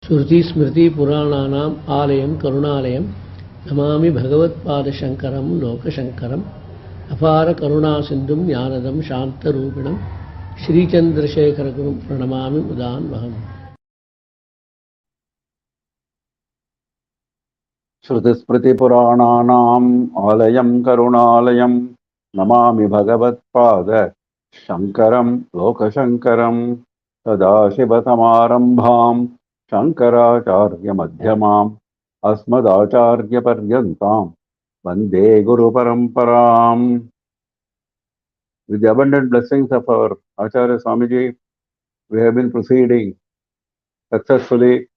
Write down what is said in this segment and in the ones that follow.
श्रुतिस्मृतिपुराणानाम् आलयं करुणालयं नमामि भगवत्पादशङ्करं लोकशङ्करम् अपारकरुणासिन्धुं ज्ञानदं शान्तरूपिणं श्रीचन्द्रशेखरगुरुं प्रणमामि मुदान्वहम्। श्रुतिस्मृतिपुराणानाम् आलयं करुणालयं नमामि भगवत्पाद शङ्करं लोकशङ्करं सदाशिवसमारम्भां शङ्कराचार्यमध्यमाम् अस्मदाचार्यपर्यन्तां वन्दे गुरुपरम्पराम्। With the abundant blessings of our Acharya Swamiji, we have been proceeding successfully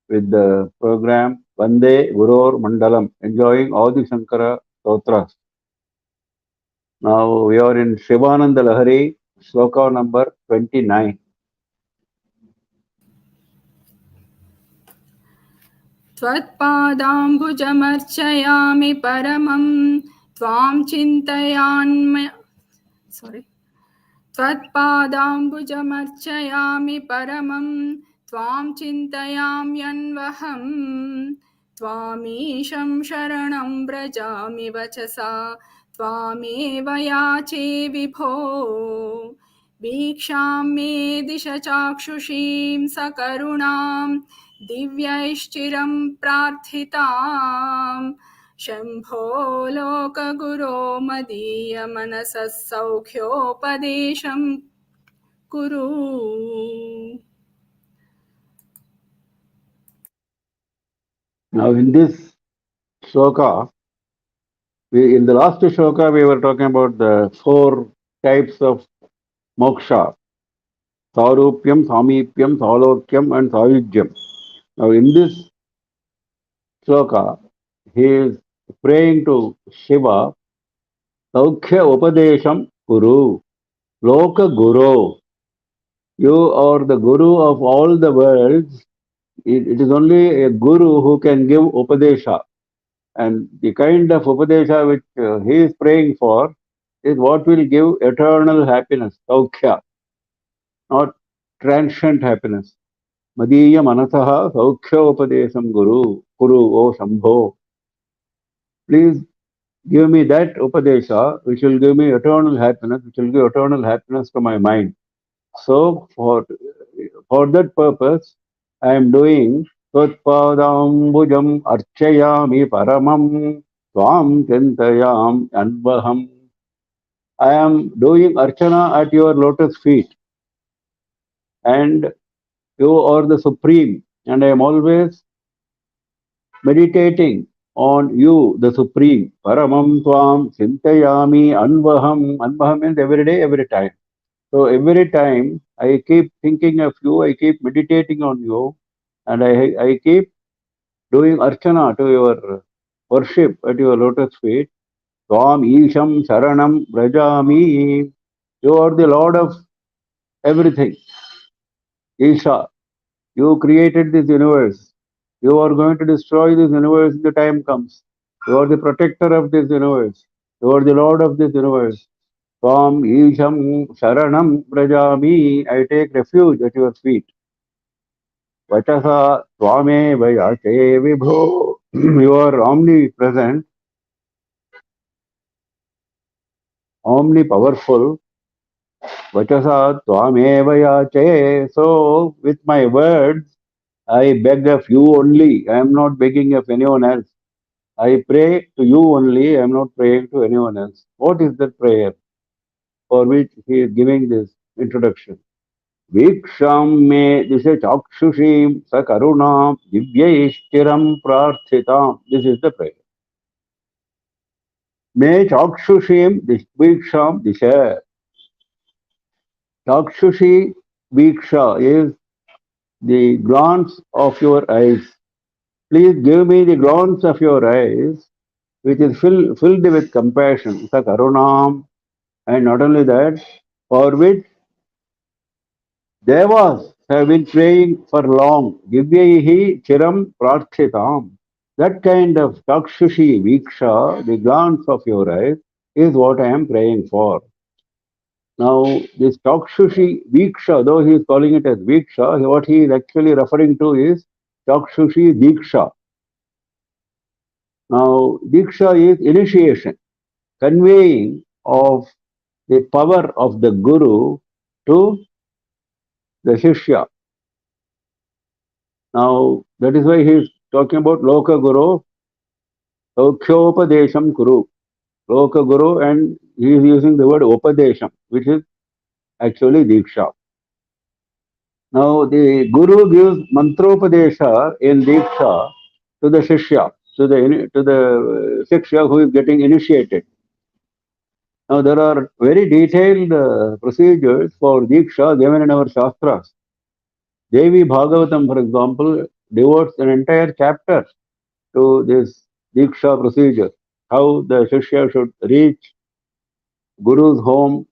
with the program Vande GurorMandalam, enjoying all the Shankara Stotras. Now we are in Shivananda Lahari, sloka number 29. त्वत्पादाम्बुजमर्चयामि परमं त्वां त्वत्पादाम्बुजमर्चयामि परमं त्वां चिन्तयाम्यन्वहं त्वामीशं शरणं व्रजामि वचसा त्वामेव याचे विभो वीक्षां मे दिश चाक्षुषीं सकरुणां दिव्यैश्चिरं प्रार्थितां शम्भो लोकगुरो मदीय मनसः सौख्योपदेशं कुरु। Now in this sloka, in the last sloka we were talking about the 4 types of moksha: Sarupyam, Samipyam, Salokyam and Sayujyam. Now in this sloka, he is praying to Shiva, Saukhya Upadesham Guru, Loka Guru. You are the Guru of all the worlds. It is only a Guru who can give Upadesha. And the kind of Upadesha which he is praying for is what will give eternal happiness, Saukhya, not transient happiness. Madiya Manasaha Saukhya Upadesham Guru, Guru, O Shambho. Please give me that Upadesha which will give me eternal happiness, which will give eternal happiness to my mind. So for that purpose, I am doing Tvatpadambujam Archayami Paramam Tvam Chintayam Anvaham. I am doing Archana at your lotus feet, and you are the Supreme, and I am always meditating on you, the Supreme. Paramam Tvam Chintayami Anvaham. Anvaham means every day, every time. So every time I keep thinking of you, I keep meditating on you, and I keep doing archana to your worship at your lotus feet. Tvam Isham Sharanam Brajami. You are the Lord of everything. Isha, you created this universe. You are going to destroy this universe when the time comes. You are the protector of this universe. You are the Lord of this universe. Tvam Isham Sharanam Brajami. I take refuge at your feet. Vachasa Twame Vayache Vibho. You are omnipresent, omnipowerful. Vachasa Twame Vayache. So with my words, I beg of you only. I am not begging of anyone else. I pray to you only. I am not praying to anyone else. What is that prayer for which he is giving this introduction? Viksham me dishe chakshushim sakarunam divyaistiram prarthitam. This is the prayer. Me chakshushim viksham dishe. Chakshushi viksha is the glance of your eyes. Please give me the glance of your eyes, which is filled with compassion, sakarunam, and not only that, for which Devas have been praying for long. Divyaihi chiram prarthitam. That kind of chakshushi viksha, the glance of your eyes, is what I am praying for. Now, this chakshushi viksha, though he is calling it as viksha, what he is actually referring to is Chakshushi Diksha. Now, Diksha is initiation, conveying of the power of the Guru to the Shishya. Now, that is why he is talking about Loka Guru, Saukyopadesham Kuru. Loka Guru, and he is using the word Upadesham, which is actually Diksha. Now, the Guru gives Mantropadesha in Diksha to the Shishya, to the Shishya who is getting initiated. Now, there are very detailed procedures for Diksha given in our Shastras. Devi Bhagavatam, for example, devotes an entire chapter to this Diksha procedure, how the Shishya should reach Guru's home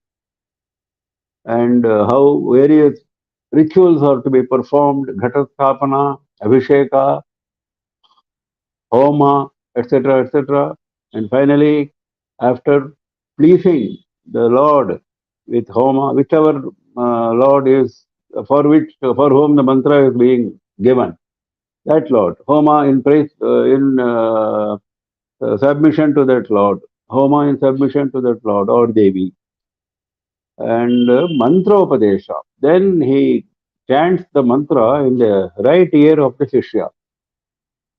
and how various rituals are to be performed, Ghatasthapana, Abhisheka, Homa, etc., etc. And finally, after pleasing the Lord with Homa, whichever Lord is for whom the mantra is being given, that Lord, Homa in praise, in submission to that Lord, Homa in submission to that Lord or Devi, and Mantropadesha. Then he chants the mantra in the right ear of the Shishya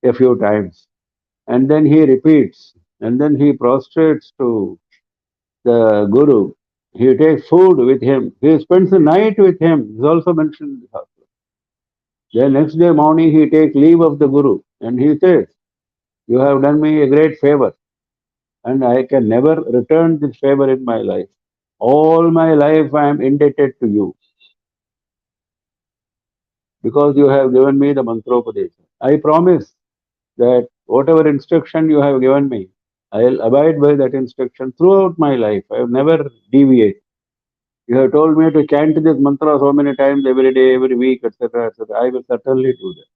a few times, and then he repeats, and then he prostrates to the Guru. He takes food with him. He spends the night with him. It's also mentioned in the Shastra. Then next day morning he takes leave of the Guru and he says, "You have done me a great favor, and I can never return this favor in my life. All my life I am indebted to you because you have given me the mantropadesha. I promise that whatever instruction you have given me, I will abide by that instruction throughout my life. I will never deviate. You have told me to chant this mantra so many times every day, every week, etc., etc. I will certainly do that.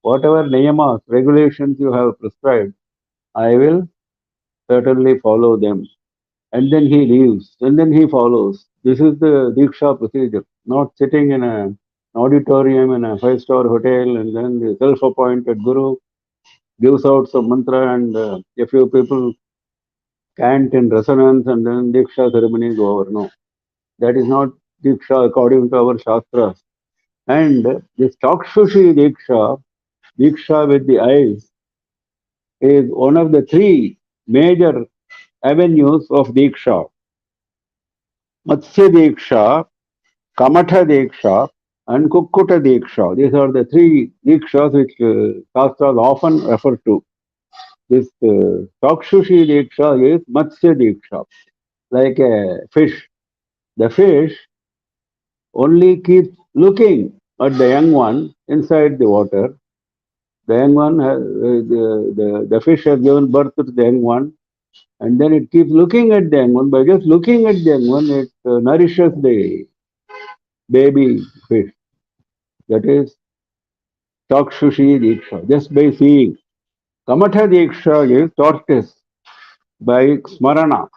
Whatever niyamas, regulations you have prescribed, I will certainly follow them." And then he leaves, and then he follows. This is the Diksha procedure, not sitting in an auditorium in a five-star hotel and then the self-appointed Guru gives out some mantra and a few people chant in resonance and then Diksha ceremony is over. No, that is not Diksha according to our Shastras. And this Chakshushi Diksha with the eyes, is one of the three major avenues of Diksha. Matsya Diksha, Kamatha Diksha, and Kukkuta Diksha. These are the three Dikshas which Shastras often refer to. This Chakshushi Diksha is Matsya Diksha, like a fish. The fish only keeps looking at the young one inside the water. The young one, the fish has given birth to the young one, and then it keeps looking at the young one. By just looking at the young one, it nourishes the baby fish. That is Chakshushi Diksha, just by seeing. Kamatha Diksha is tortoise by Smarana,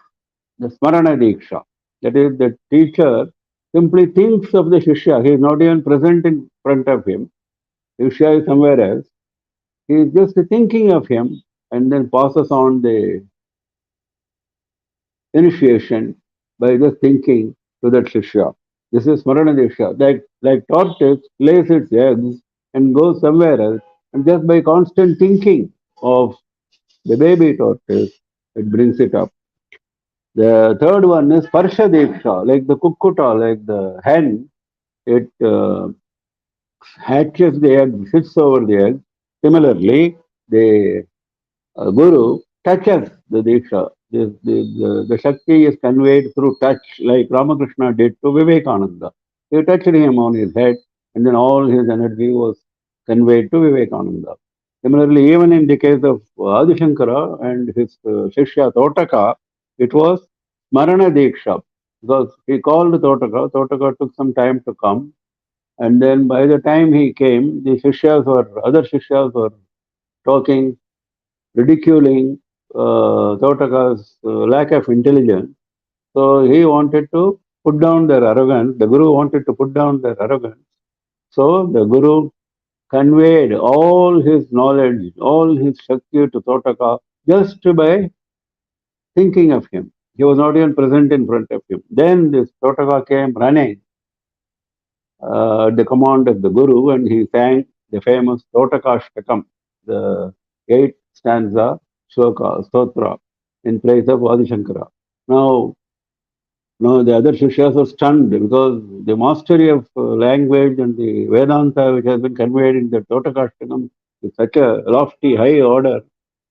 the Smarana Diksha. That is, the teacher simply thinks of the Shishya. He is not even present in front of him. Shishya is somewhere else. He is just thinking of him and then passes on the initiation by just thinking to that Shishya. This is Smarana Diksha. Like tortoise lays its eggs and goes somewhere else, and just by constant thinking of the baby tortoise, it brings it up. The third one is Parsha Diksha, like the kukkuta, like the hen, it hatches the egg, sits over the egg. Similarly, the Guru touches the Diksha. The Shakti is conveyed through touch, like Ramakrishna did to Vivekananda. He touched him on his head, and then all his energy was conveyed to Vivekananda. Similarly, even in the case of Adi Shankara and his Shishya Totaka, it was Smarana Diksha, because he called Totaka. Totaka took some time to come, and then by the time he came, the other Shishyas were talking, ridiculing Totaka's lack of intelligence. So he wanted to put down their arrogance. The Guru wanted to put down their arrogance. So the Guru conveyed all his knowledge, all his Shakti to Totaka just by thinking of him. He was not even present in front of him. Then this Totaka came running at the command of the Guru, and he sang the famous Totakashtakam, the 8th stanza Shloka, Stotra, in place of Vande Shankara. Now the other Shishyas were stunned because the mastery of language and the Vedanta which has been conveyed in the Totakashtakam is such a lofty, high order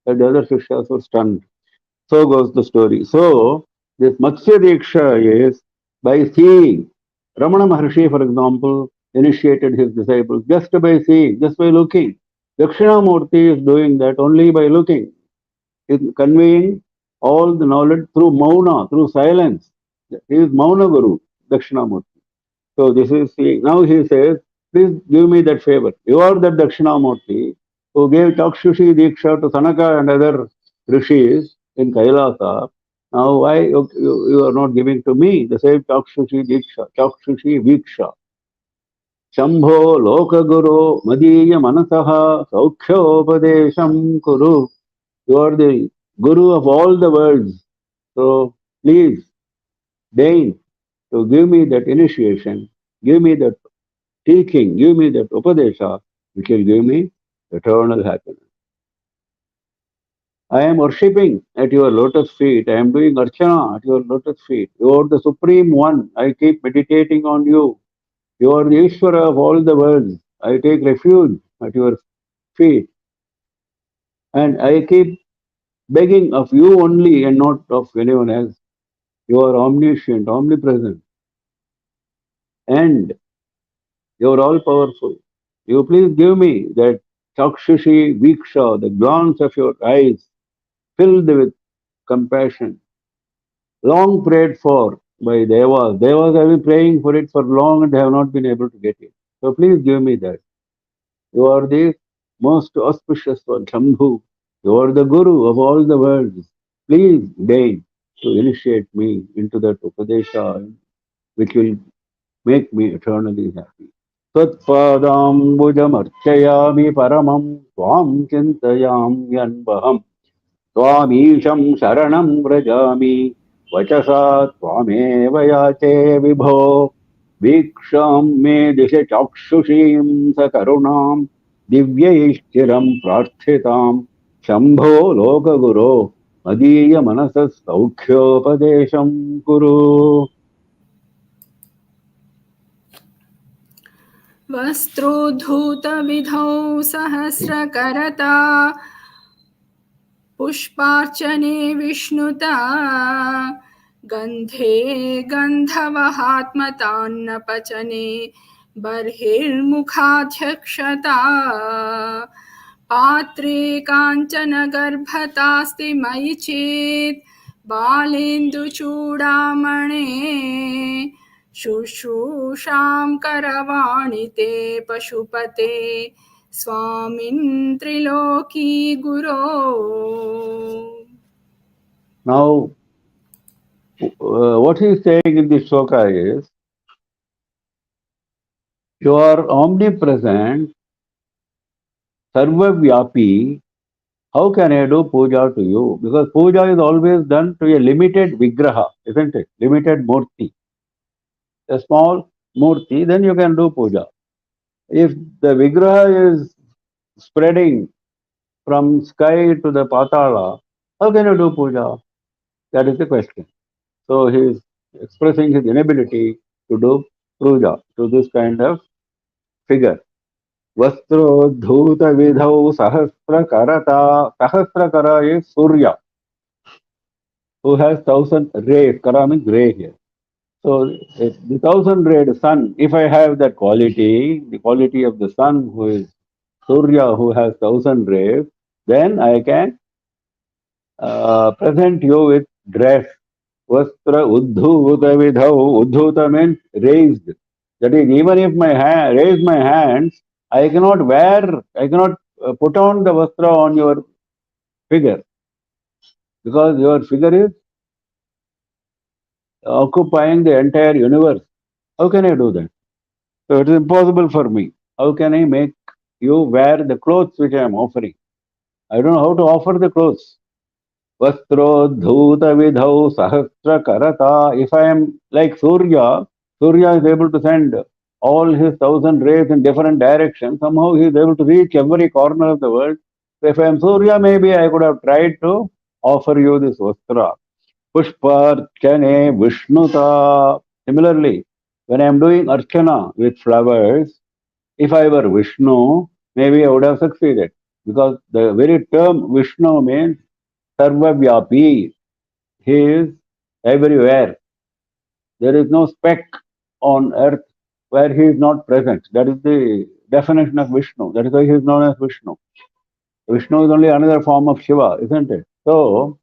that the other Shishyas were stunned. So goes the story. So this Matsya Diksha is by seeing. Ramana Maharshi, for example, initiated his disciples just by seeing, just by looking. Dakshinamurti is doing that only by looking. He's conveying all the knowledge through mauna, through silence. He is Mauna Guru, Dakshinamurti. So this is now he says, please give me that favor. You are that Dakshinamurti who gave Chakshushi Diksha to Sanaka and other rishis in Kailasa. Now why you are not giving to me the same Chakshushi Diksha, Chakshushi Viksha? Shambho Lokaguru Madiya Manasaha Saukhyopadesham Kuru. You are the Guru of all the worlds. So please deign to give me that initiation, give me that teaching, give me that upadesha, which will give me eternal happiness. I am worshipping at your lotus feet. I am doing archana at your lotus feet. You are the Supreme One. I keep meditating on you. You are the Ishvara of all the worlds. I take refuge at your feet. And I keep begging of you only and not of anyone else. You are omniscient, omnipresent. And you are all powerful. You please give me that Chakshushi Viksha, the glance of your eyes filled with compassion, long prayed for by Devas. Devas have been praying for it for long and have not been able to get it. So please give me that. You are the most auspicious one, Shambhu. You are the Guru of all the worlds. Please deign to initiate me into that Upadesha, which will make me eternally happy. त्वत्पादाम्बुजमर्चयामि परमं त्वां चिन्तयाम्यन्वहम् त्वामीशं शरणं व्रजामि वचसा त्वामेव याचे विभो वीक्षां मे दिश चाक्षुषीं सकरुणां दिव्यैश्चिरं प्रार्थितां शम्भो लोकगुरो मदीयमनसः सौख्योपदेशं कुरु. वस्त्रोद्धूतविधौ सहस्रकरता पुष्पार्चने विष्णुता गन्धे गन्धवहात्मतान्नपचने बर्हिर्मुखाध्यक्षता पात्रे काञ्चनगर्भतास्ति मयि चेत् बालेन्दुचूडामणे शुश्रूषां करवाणि ते पशुपते स्वामिन् त्रिलोकी गुरो. Now, what he is saying in this shloka is, you are omnipresent, sarvavyapi. How can I do puja to you? Because puja is always done to a limited vigraha, isn't it? Limited murti. A small murti, then you can do puja. If the vigraha is spreading from sky to the patala, how can you do puja? That is the question. So he is expressing his inability to do puja to this kind of figure. Vastrodhuta vidhau sahasrakarata. Sahasrakara is Surya, who has 1,000 rays. Kara means ray here. So the 1,000 rayed sun, if I have that quality, the quality of the sun who is Surya, who has 1,000 rays, then I can present you with dress. Vastra uddhuta vidhau. Uddhuta means raised. That is, even if I raise my hands, I cannot put on the vastra on your figure, because your figure is occupying the entire universe. How can I do that? So it is impossible for me. How can I make you wear the clothes which I am offering. I don't know how to offer the clothes. Vastrodhuta vidhau sahasra karata. If I am like Surya, Surya is able to send all his 1,000 rays in different directions. Somehow he is able to reach every corner of the world. So if I am Surya, maybe I could have tried to offer you this vastra. Pushparchane Vishnuta. Similarly, when I am doing archana with flowers, if I were Vishnu, maybe I would have succeeded. Because the very term Vishnu means Sarvavyapi. He is everywhere. There is no speck on earth where he is not present. That is the definition of Vishnu. That is why he is known as Vishnu. Vishnu is only another form of Shiva, isn't it? So,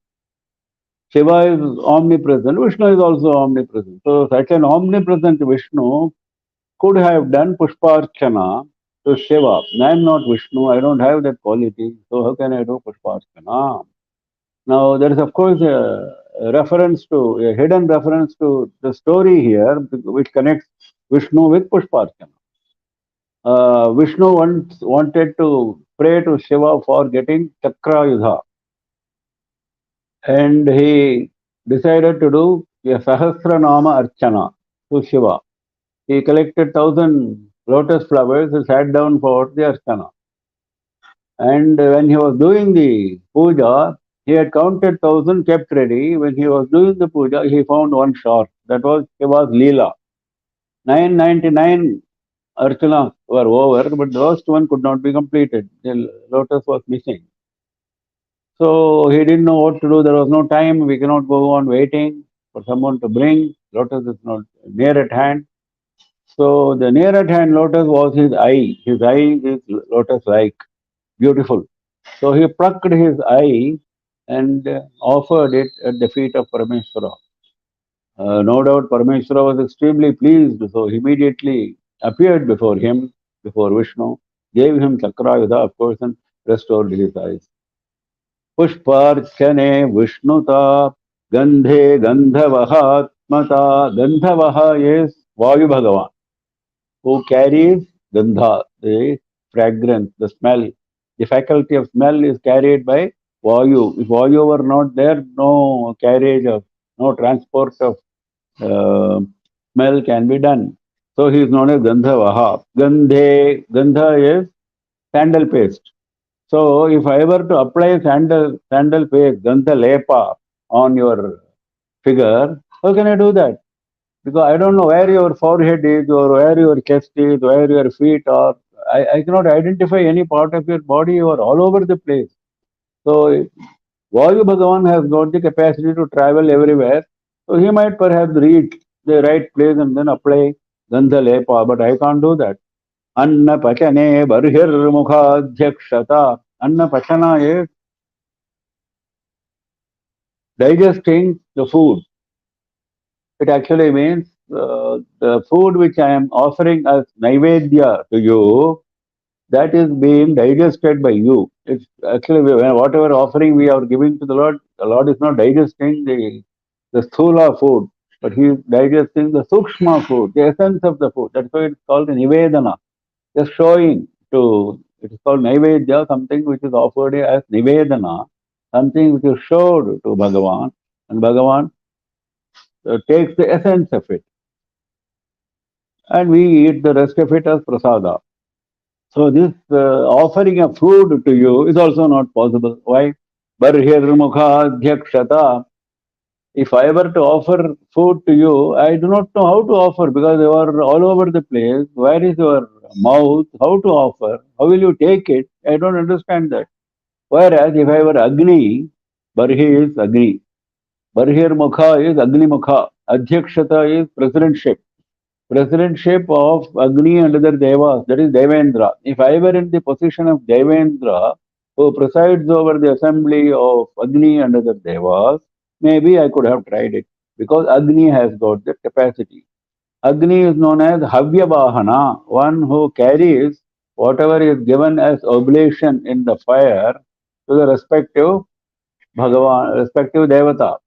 Shiva is omnipresent, Vishnu is also omnipresent. So, such an omnipresent Vishnu could have done Pushparchana to Shiva. I am not Vishnu, I don't have that quality. So, how can I do Pushparchana? Now, there is, of course, a hidden reference to the story here, which connects Vishnu with Pushparchana. Vishnu once wanted to pray to Shiva for getting Chakrayudha, and he decided to do a Sahasranama Archana to Shiva. He collected 1,000 lotus flowers and sat down for the Archana. And when he was doing the puja, he had counted 1,000, kept ready. When he was doing the puja, he found one short. That was Shiva's Leela. 999 archanas were over, but the last one could not be completed. The lotus was missing. So he didn't know what to do. There was no time. We cannot go on waiting for someone to bring. Lotus is not near at hand. So the near at hand lotus was his eye. His eye is lotus-like, beautiful. So he plucked his eye and offered it at the feet of Parameshwara. No doubt Parameshwara was extremely pleased, so he immediately appeared before him, before Vishnu, gave him Chakrayudha, of course, and restored his eyes. Pushparchane Vishnuta Gandhe Gandhavahatmata. Gandhavaha is Vayu Bhagavan, who carries Gandha, the fragrance, the smell. The faculty of smell is carried by Vayu. If Vayu were not there, no carriage of, no transport of smell can be done. So he is known as Gandhavaha. Gandha is sandal paste. So if I were to apply sandal paste, Gandha lepa on your figure, how can I do that? Because I don't know where your forehead is, or where your chest is, where your feet are. I cannot identify any part of your body. You are all over the place. So Vayu Bhagavan has got the capacity to travel everywhere. So he might perhaps reach the right place and then apply Gandha lepa, but I can't do that. Anna Pachane Barhir Mukhadhyakshata. Anna Pachana is digesting the food. It actually means the food which I am offering as Naivedya to you, that is being digested by you. It's actually whatever offering we are giving to the Lord is not digesting the sthula food, but he is digesting the sukshma food, the essence of the food. That's why it's called Nivedana. Just showing it is called Naivedya, something which is offered as Nivedana, something which is showed to Bhagavan, and Bhagavan takes the essence of it. And we eat the rest of it as prasada. So this offering of food to you is also not possible. Why? Barhir mukha adhyakshata. If I were to offer food to you, I do not know how to offer because you are all over the place. Where is your mouth? How to offer? How will you take it? I don't understand that. Whereas if I were Agni, Barhi is Agni. Barhir mukha is Agni mukha. Adhyakshata is presidentship. Presidentship of Agni and other devas, that is Devendra. If I were in the position of Devendra, who presides over the assembly of Agni and other devas, maybe I could have tried it because Agni has got the capacity. Agni is known as Havyavahana, one who carries whatever is given as oblation in the fire to the respective Bhagavan, respective Devata.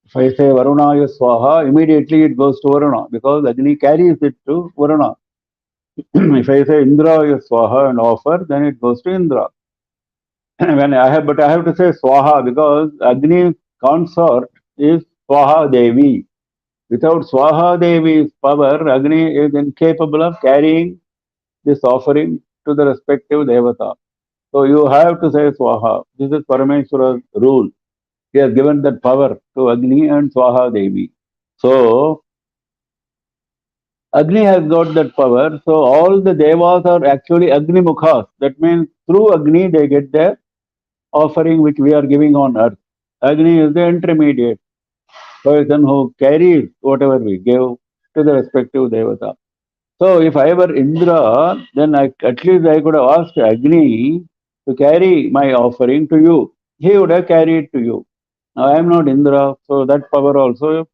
If I say Varunaya Swaha, immediately it goes to Varuna because Agni carries it to Varuna. If I say Indra is Swaha and offer, then it goes to Indra. But I have to say Swaha because Agni consort is Swaha Devi. Without Swaha Devi's power, Agni is incapable of carrying this offering to the respective Devata. So you have to say Swaha. This is Parameshwara's rule. He has given that power to Agni and Swaha Devi. So Agni has got that power. So all the Devas are actually Agni Mukhas. That means through Agni they get their offering which we are giving on earth. Agni is the intermediate person who carries whatever we give to the respective Devata. So if I were Indra, then at least I could have asked Agni to carry my offering to you. He would have carried to you. Now I am not Indra, so that power also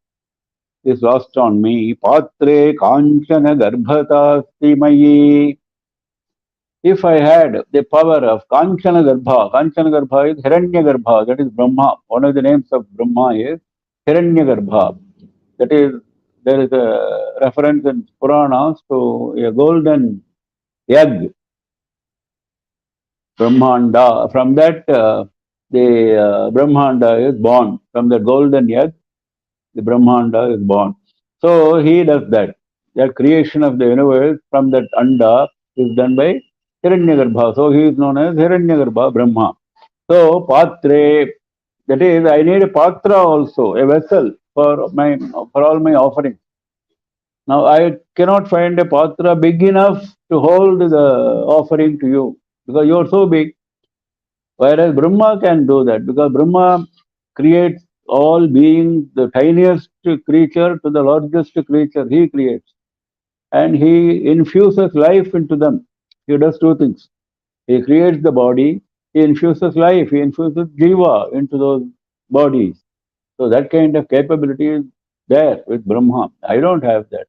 is lost on me. Patre kanchana garbhatasti mayi. If I had the power of Kanchana Garbha is Hiranya Garbha, that is Brahma. One of the names of Brahma is Hiranya Garbha. That is, there is a reference in Puranas to a golden egg, Brahmanda. From that, the Brahmanda is born. From the golden egg, the Brahmanda is born. So he does that. The creation of the universe from that Anda is done by Hiranyagarbha. So he is known as Hiranyagarbha Brahma. So Patre, that is, I need a Patra also, a vessel for all my offerings. Now I cannot find a Patra big enough to hold the offering to you because you are so big. Whereas Brahma can do that because Brahma creates all beings, the tiniest creature to the largest creature he creates. And he infuses life into them. He does two things. He creates the body, he infuses life, he infuses jiva into those bodies. So that kind of capability is there with Brahma. I don't have that.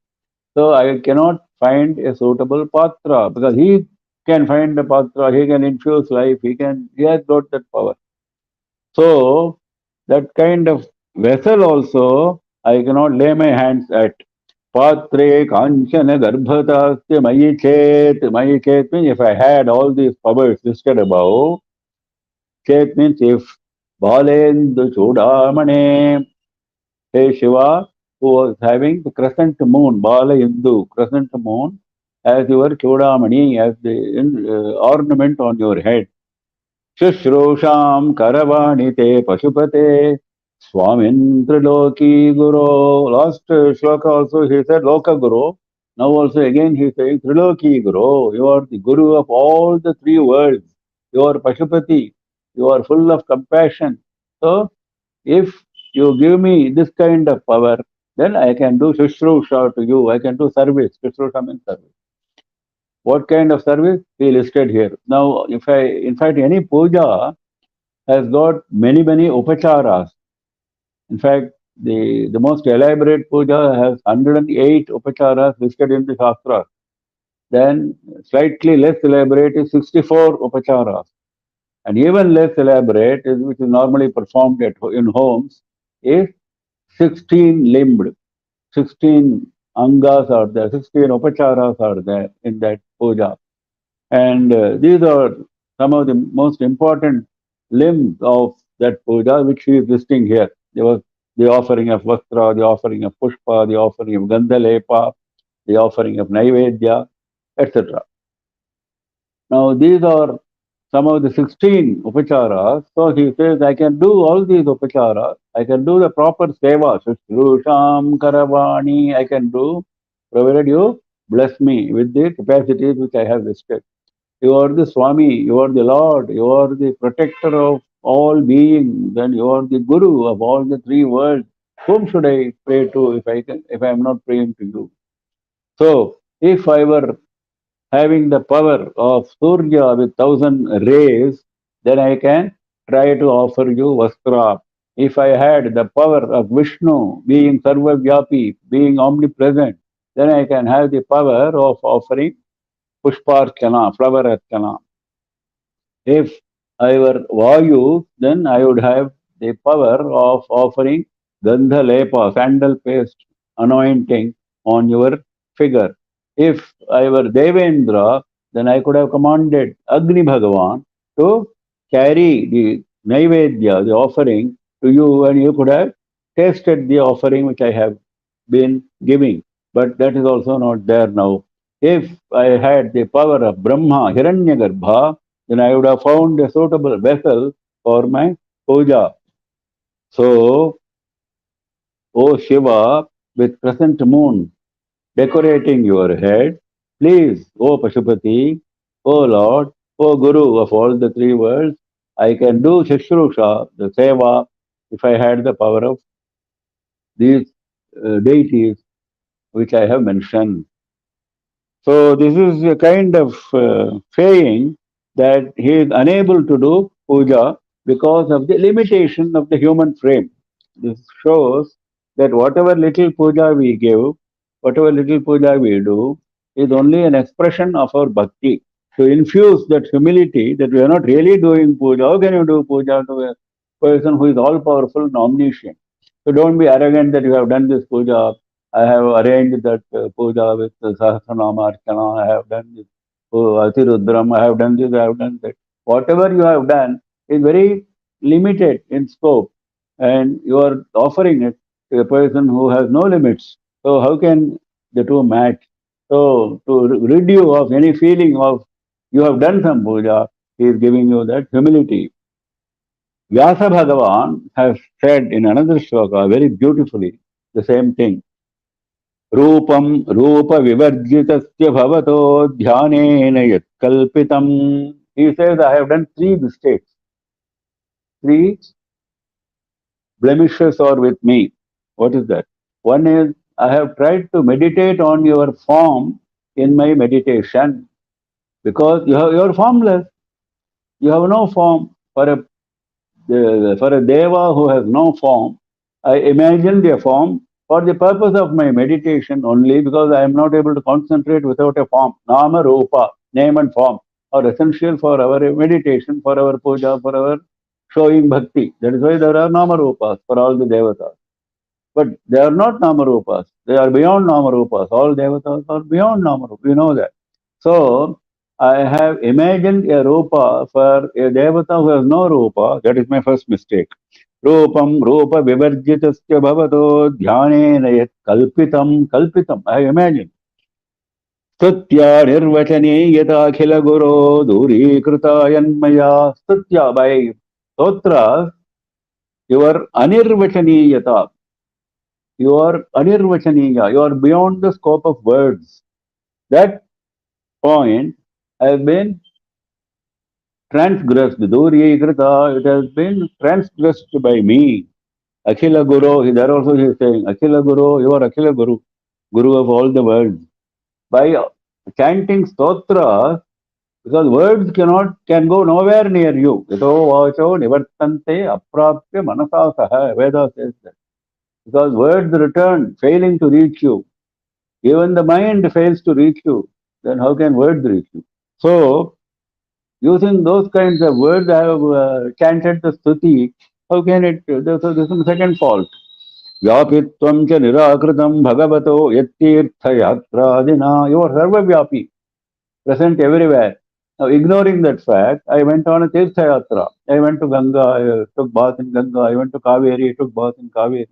So I cannot find a suitable patra because he can find a patra, he can infuse life, he has got that power. So that kind of vessel also I cannot lay my hands at. Patre kanchana garbhatasya mayi chet. Mayi chet means if I had all these powers listed above, chet means if Balendu Chudamane, hey Shiva, who was having the crescent moon, Bala Hindu, crescent moon, as your Chudamani, as the ornament on your head. Shushrusham Karavanite Pashupate Swamin Triloki Guru. Last shloka also he said Loka Guru. Now also again he says Triloki Guru. You are the Guru of all the three worlds. You are Pashupati. You are full of compassion. So if you give me this kind of power, then I can do Shushrusham to you. I can do service. Shushrusham means service. What kind of service? He listed here. Now, in fact, any puja has got many, many upacharas. In fact, the most elaborate puja has 108 upacharas listed in the Shastra. Then slightly less elaborate is 64 upacharas. And even less elaborate, which is normally performed in homes, is 16 limbed. 16 angas are there, 16 upacharas are there in that puja. And these are some of the most important limbs of that puja, which he is listing here. There was the offering of vastra, the offering of pushpa, the offering of gandhalepa, the offering of naivedya, etc. Now, these are some of the 16 upacharas. So he says, I can do all these upacharas. I can do the proper seva, Shushrusham Karavani, I can do, provided you bless me with the capacities which I have listed. You are the Swami, you are the Lord, you are the protector of all beings, and you are the Guru of all the three worlds. Whom should I pray to if I am not praying to you? So, if I were having the power of Surya with 1,000 rays, then I can try to offer you Vastra. If I had the power of Vishnu being Sarvavyapi, being omnipresent, then I can have the power of offering Pushparchana, flower archana. If I were Vayu, then I would have the power of offering Gandha Lepa, sandal paste anointing on your figure. If I were Devendra, then I could have commanded Agni Bhagavan to carry the Naivedya, the offering, to you, and you could have tasted the offering which I have been giving. But that is also not there now. If I had the power of Brahma, Hiranyagarbha, then I would have found a suitable vessel for my puja. So, O Shiva, with crescent moon decorating your head, please, O Pashupati, O Lord, O Guru of all the three worlds, I can do Shishrusha, the Seva, if I had the power of these deities which I have mentioned. So this is a kind of saying that he is unable to do puja because of the limitation of the human frame. This shows that whatever little puja we give, whatever little puja we do, is only an expression of our bhakti. To infuse that humility that we are not really doing puja. How can you do puja to a person who is all powerful and omniscient? So don't be arrogant that you have done this puja. I have arranged that puja with Sahasranama Archana. I have done this Atirudram. I have done this. I have done that. Whatever you have done is very limited in scope, and you are offering it to a person who has no limits. So how can the two match? So to rid you of any feeling of you have done some puja, he is giving you that humility. Vyasa Bhagavan has said in another shloka very beautifully the same thing. Rupam Rupa Vivarjitasya Bhavato Dhyanena Yat Kalpitam. He says, I have done three mistakes. Three blemishes are with me. What is that? One is, I have tried to meditate on your form in my meditation because you are formless. You have no form. For a deva who has no form, I imagined a form for the purpose of my meditation only because I am not able to concentrate without a form. Nama, Rupa, name and form are essential for our meditation, for our puja, for our showing bhakti. That is why there are Nama Rupas for all the devatas. But they are not Nama Rupas. They are beyond Nama Rupas. All devatas are beyond Nama Rupas. We know that. So, I have imagined a rupa for a devata who has no rupa. That is my first mistake. Rupam rupa vivarjitasya bhavato dhyanena yat kalpitam. I imagined. Statya nirvachane yata akhila guru durikrita yanmaya. Statya by stotras, you are anirvachaniyata. You are anirvachaniya. You are beyond the scope of words. That point has been transgressed. Duryakrita, it has been transgressed by me. Akhila Guru, there also he is saying, Akhila Guru, you are Akhila Guru, Guru of all the worlds. By chanting stotras, because words can go nowhere near you. Yato vacho nivartante aprapya manasasaha, Veda says that. Because words return, failing to reach you. Even the mind fails to reach you. Then how can words reach you? So, using those kinds of words, I have chanted the stuti. How can it? So this is the second fault. Vyapitvam cha nirakritam bhagavato yattirtha yatradina. You are sarvavyapi, present everywhere. Now, ignoring that fact, I went on a tirtha yatra. I went to Ganga, I took bath in Ganga. I went to Kaveri, took bath in Kaveri.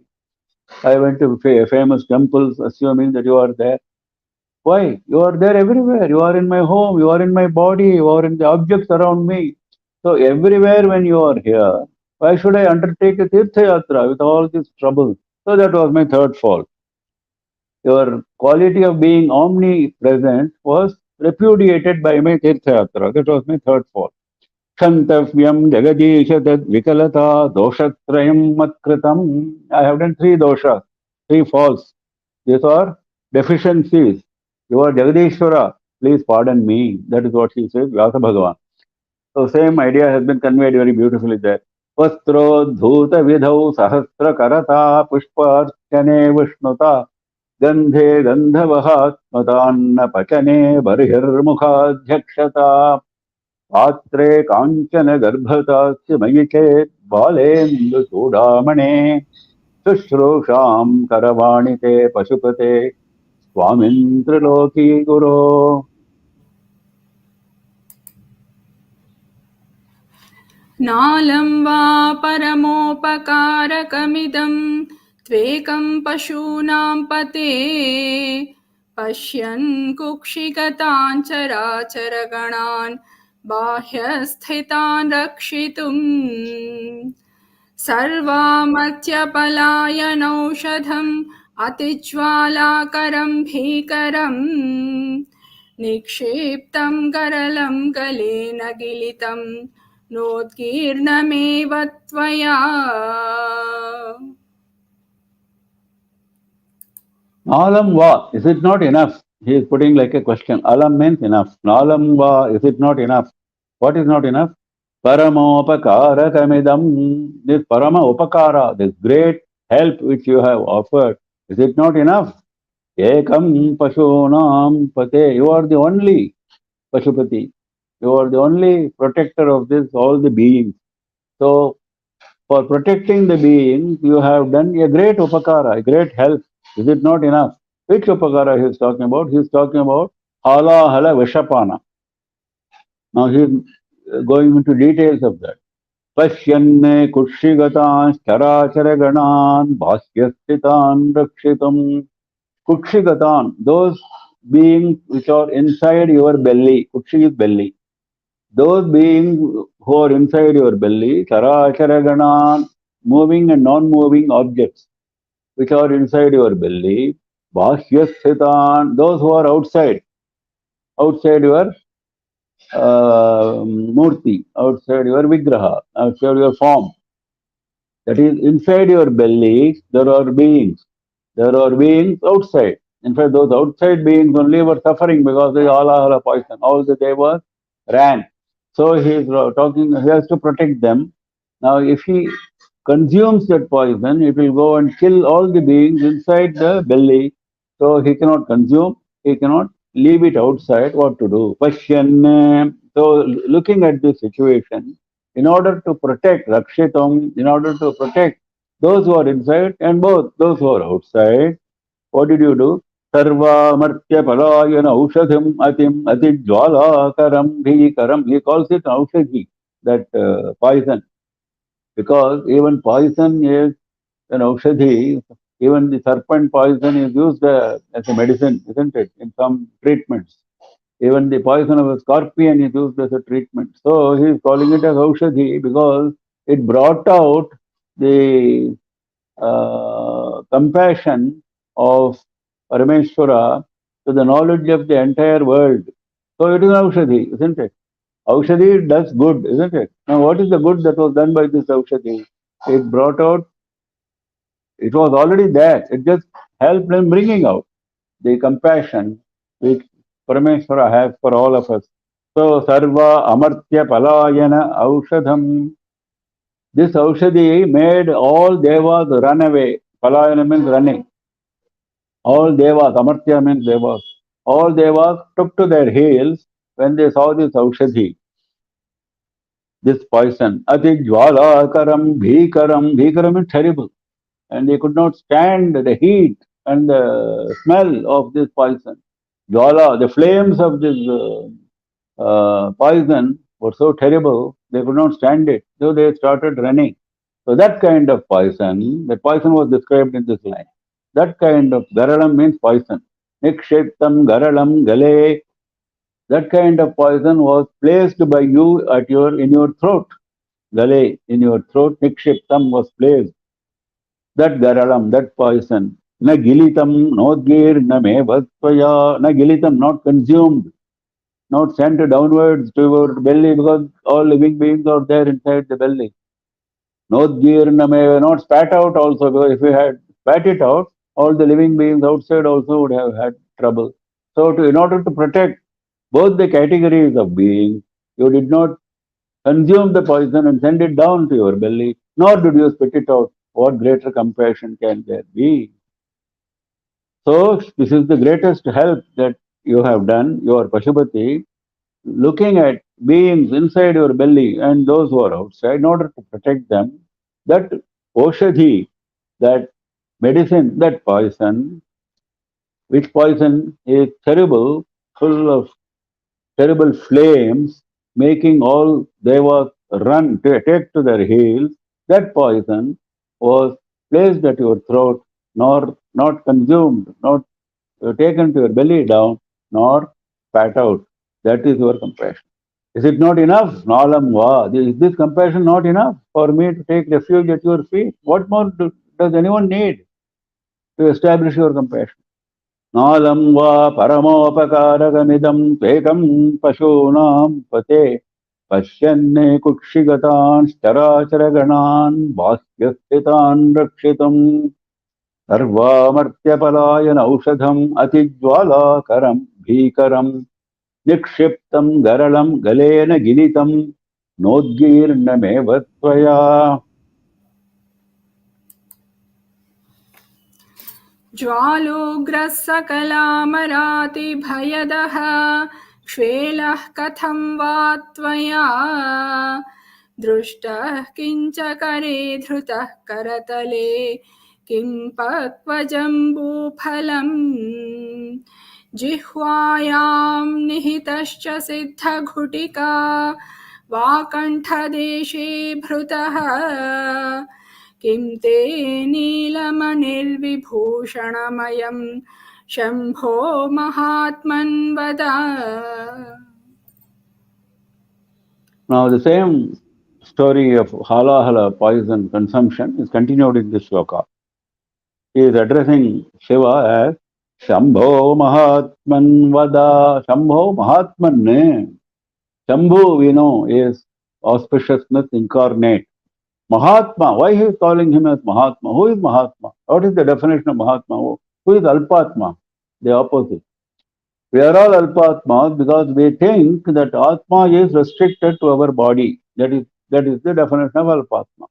I went to famous temples, assuming that you are there. Why? You are there everywhere. You are in my home. You are in my body. You are in the objects around me. So everywhere when you are here, why should I undertake a Tirtha Yatra with all these troubles? So that was my third fault. Your quality of being omnipresent was repudiated by my Tirtha Yatra. That was my third fault. Shantavyam Jagadisha Tad Vikalata Doshatrayam Matkritam. I have done three doshas, three faults. These are deficiencies. You are Jagadishwara. Please pardon me. That is what he says, Vyasa Bhagavan. So same idea has been conveyed very beautifully there. Vastrodhuta vidhau sahasra karata pushparchane vishnuta gandhe gandhavahat matanna pachane barhirmukhadhyakshata patre kanchana garbhatasya mayichet balendu sudamane Sushrusham karavanite pashupate Swamin Triloki Guru. नालं वा परमोपकारकमिदं त्वेकं पशूनां पते पश्यन् कुक्षिगतान् चराचरगणान् बाह्यस्थितान् रक्षितुम् सर्वामत्यपलायनौषधम् अतिज्वालाकरं भीकरम् निक्षिप्तं गरलं Glenn गिलितं नोद्गीर्णमेव त्वया. Nalam va, is it not enough? He is putting like a question. Alam means enough. Nalam va, is it not enough? What is not enough? Paramopakara kamidam. This parama upakara, this great help which you have offered, is it not enough? Ekam pashunam pate. You are the only Pashupati. You are the only protector of this, all the beings. So, for protecting the beings, you have done a great upakara, a great help. Is it not enough? Which upakara he is talking about? He is talking about halahala vishapana. Now he is going into details of that. Pashyanne kushigatan charachara bhasyastitan rakshitam. Kushigatan, those beings which are inside your belly. Kukshi is belly. Those beings who are inside your belly, charachara moving and non-moving objects which are inside your belly, bhahyasthitan, those who are outside your murti, outside your vigraha, outside your form. That is, inside your belly, there are beings. There are beings outside. In fact, those outside beings only were suffering because they all are poison. All the devas ran. So he is talking, he has to protect them. Now, if he consumes that poison, it will go and kill all the beings inside the belly. So he cannot consume, he cannot leave it outside. What to do? Pashyan. So looking at this situation, in order to protect Rakshitam, in order to protect those who are inside and both those who are outside, what did you do? Sarva Martya Palayana Aushadhim Atim Atijwala Karam Bhikaram. He calls it Aushadhi, that poison. Because even poison is an Aushadhi, even the serpent poison is used as a medicine, isn't it? In some treatments. Even the poison of a scorpion is used as a treatment. So he is calling it as Aushadhi because it brought out the compassion of Parameshwara to the knowledge of the entire world. So it is an Aushadhi, isn't it? Aushadhi does good, isn't it? Now what is the good that was done by this Aushadhi? It brought out, it was already there. It just helped in bringing out the compassion which Parameshwara has for all of us. So Sarva Amartya Palayana Aushadham. This Aushadhi made all devas run away. Palayana means running. All devas, Amartya means devas. All devas took to their heels when they saw this Aushadhi, this poison. Ati Jwala Karam Bhikaram. Bhikaram is terrible. And they could not stand the heat and the smell of this poison. Jwala, the flames of this poison were so terrible, they could not stand it. So they started running. So that kind of poison, the poison was described in this line. That kind of garalam means poison. Nikshiptam garalam gale. That kind of poison was placed by you in your throat. Gale, in your throat, nikshiptam was placed. That garalam, that poison. Na gilitam, nodgir, na mevatvaya. Na gilitam, not consumed, not sent downwards to your belly because all living beings are there inside the belly. Nodgir, na meva, not spat out also because if you had spat it out, all the living beings outside also would have had trouble. So in order to protect both the categories of beings, you did not consume the poison and send it down to your belly, nor did you spit it out. What greater compassion can there be? So this is the greatest help that you have done, your Pashupati, looking at beings inside your belly and those who are outside in order to protect them. That Oshadhi, that medicine, that poison, which poison is terrible, full of terrible flames, making all devas run to take to their heels. That poison was placed at your throat, nor not consumed, not taken to your belly down, nor spat out. That is your compassion. Is it not enough? Nalam va. Is this compassion not enough for me to take refuge at your feet? What more does anyone need to establish your compassion? नालं वा परमोपकारकमिदं त्वेकं पशूनां पते पश्यन्ने कुक्षिगतान् चराचरगणान् बाह्यस्थितान् रक्षितुं सर्वामर्त्यपलायन औषधम् अतिज्वालाकरं भीकरं निक्षिप्तं गरलं Glenn गिलितं नोद्गीर्णमेव त्वया. ज्वालोग्रः सकलामरातिभयदः क्ष्वेलः कथं वा त्वया दृष्टः किञ्च करे धृतः करतले किं पक्वजम्बूफलम् जिह्वायां निहितश्च सिद्धघुटिका वाकण्ठदेशे भृतः किं ते नीलमणिर्विभूषणमयं शम्भो महात्मन् वद. Now the same story of halahala poison consumption is continued in this sloka. He is addressing Shiva as Shambho Mahatman Vada. Shambho Mahatman. Shambhu, we know, is auspiciousness incarnate. Mahatma, why he is calling him as Mahatma? Who is Mahatma? What is the definition of Mahatma? Who is Alpatma? The opposite. We are all Alpatmas because we think that Atma is restricted to our body. That is the definition of Alpatma.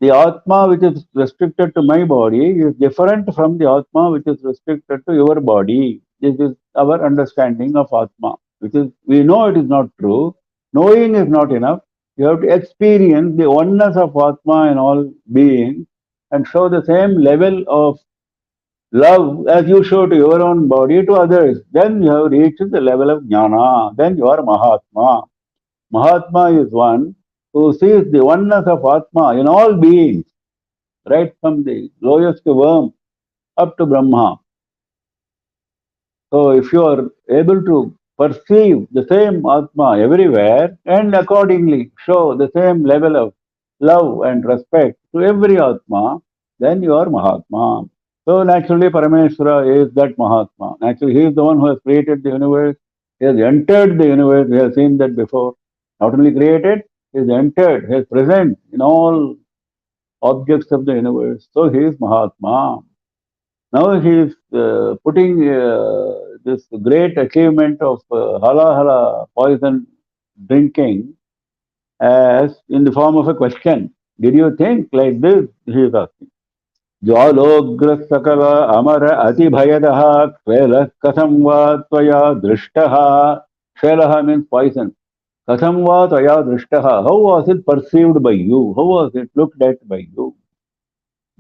The Atma which is restricted to my body is different from the Atma which is restricted to your body. This is our understanding of Atma, which is, we know it is not true. Knowing is not enough. You have to experience the oneness of Atma in all beings and show the same level of love as you show to your own body to others. Then you have reached the level of Jnana. Then you are Mahatma. Mahatma is one who sees the oneness of Atma in all beings, right from the lowest worm up to Brahma. So if you are able to perceive the same Atma everywhere and accordingly show the same level of love and respect to every Atma, then you are Mahatma. So naturally Parameshwara is that Mahatma. Naturally he is the one who has created the universe. He has entered the universe. We have seen that before. Not only created, he has entered, he is present in all objects of the universe. So he is Mahatma. Now he is putting this great achievement of halahala poison drinking as in the form of a question. Did you think like this? He is asking. Jwalogra sakala amara atibhayadaha kvelah katham va tvaya drishtaha. Kvelaha means poison. Katham va tvaya drishtaha. How was it perceived by you? How was it looked at by you?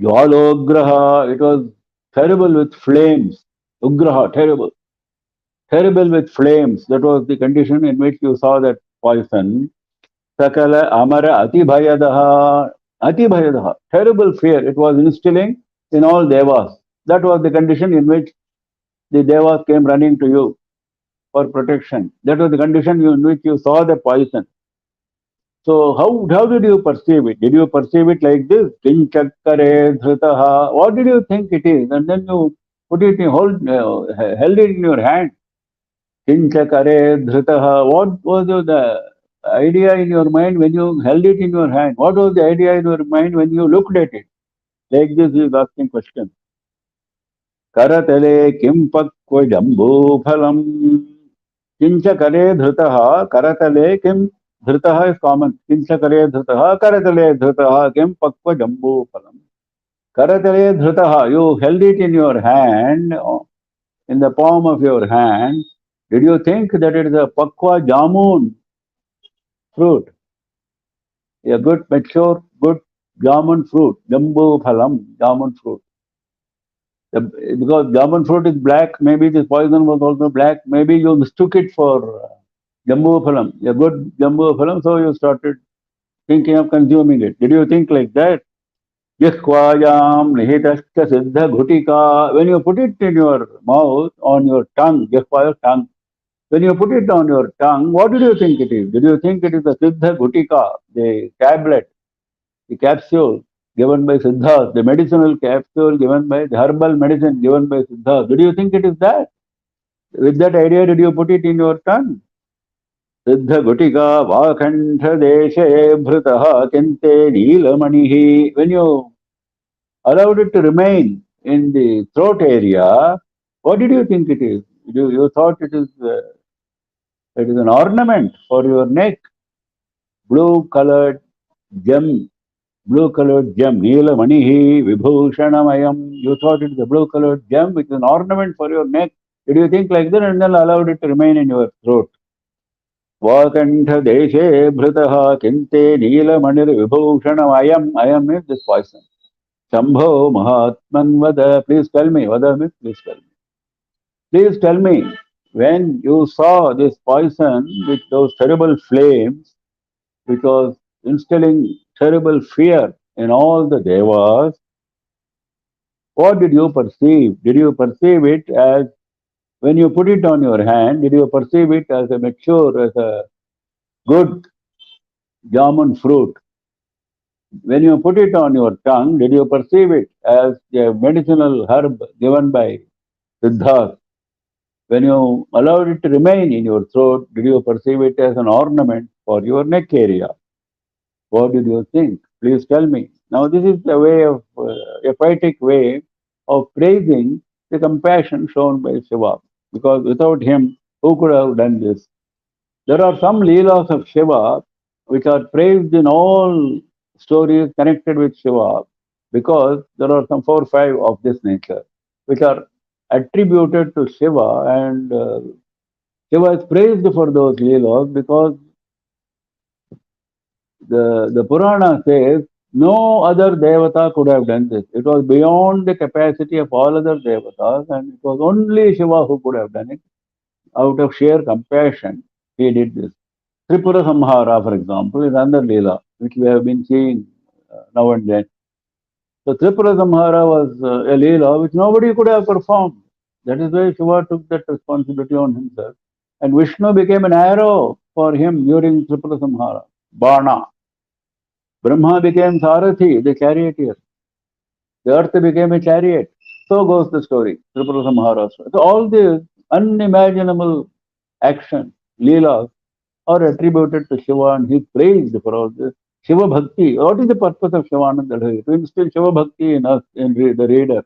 Jwalograha, it was terrible with flames. Ugraha, terrible. Terrible with flames. That was the condition in which you saw that poison. Sakala amara atibhayadaha. Atibhayadaha, terrible fear. It was instilling in all devas. That was the condition in which the devas came running to you for protection. That was the condition in which you saw the poison. So how did you perceive it? Did you perceive it like this? Kinchakkare dhritaha. What did you think it is? And then you put it in held it in your hand. Kinchakkare dhritaha. What was the idea in your mind when you held it in your hand? What was the idea in your mind when you looked at it? Like this he is asking question. Karatale kim pakva jambu phalam. Kinchakare dhritaha. Karatale kim. Dhritaha is common. Kinchakare dhritaha. Karatale dhritaha kim pakva jambu phalam. Karatale dhritaha. You held it in your hand, in the palm of your hand. Did you think that it is a pakwa jamun fruit? A good, mature, good jamun fruit. Jambu phalam, jamun fruit. Because jamun fruit is black, maybe this poison was also black. Maybe you mistook it for jambu phalam, a good jambu phalam, so you started thinking of consuming it. Did you think like that? Jihvayam nihitascha siddha ghutika. When you put it in your mouth, on your tongue, jihvaya tongue, when you put it on your tongue, what did you think it is? Did you think it is the siddha ghutika, the tablet, the capsule given by Siddhas, the medicinal capsule given by the herbal medicine given by Siddhas? Did you think it is that? With that idea, did you put it in your tongue? Siddha Gutika Vakantha Deshe Bhritaha Kente Neelamanihi. When you allowed it to remain in the throat area, what did you think it is? You thought it is an ornament for your neck, blue colored gem, Neela Manihi Vibhushanamayam. You thought it is a blue colored gem, which is an ornament for your neck. Did you think like that and then allowed it to remain in your throat? Vakantha Deshe Bhritaha Kinte Neela Manir Vibhushanam. Ayam is this poison. Shambho Mahatman Vada. Please tell me. Vada means please tell me. Please tell me, when you saw this poison with those terrible flames, which was instilling terrible fear in all the devas, what did you perceive? Did you perceive it as, when you put it on your hand, did you perceive it as a mature, as a good jamun fruit? When you put it on your tongue, did you perceive it as a medicinal herb given by Siddhas? When you allowed it to remain in your throat, did you perceive it as an ornament for your neck area? What did you think? Please tell me. Now, this is a way of, a poetic way of praising the compassion shown by Shiva. Because without him, who could have done this? There are some leelas of Shiva which are praised in all stories connected with Shiva, because there are some 4 or 5 of this nature which are attributed to Shiva, and Shiva is praised for those leelas because the Purana says no other devata could have done this. It was beyond the capacity of all other devatas, and it was only Shiva who could have done it. Out of sheer compassion, he did this. Tripura Samhara, for example, is another Leela, which we have been seeing now and then. So Tripura Samhara was a Leela which nobody could have performed. That is why Shiva took that responsibility on himself. And Vishnu became an arrow for him during Tripura Samhara, Bana. Brahma became Sarathi, the charioteer. The earth became a chariot. So goes the story, Tripura Samhara. So all these unimaginable actions, Leelas, are attributed to Shiva, and he is praised for all this. Shiva Bhakti. What is the purpose of Shivananda Lahari? To instill Shiva Bhakti in us, in the reader.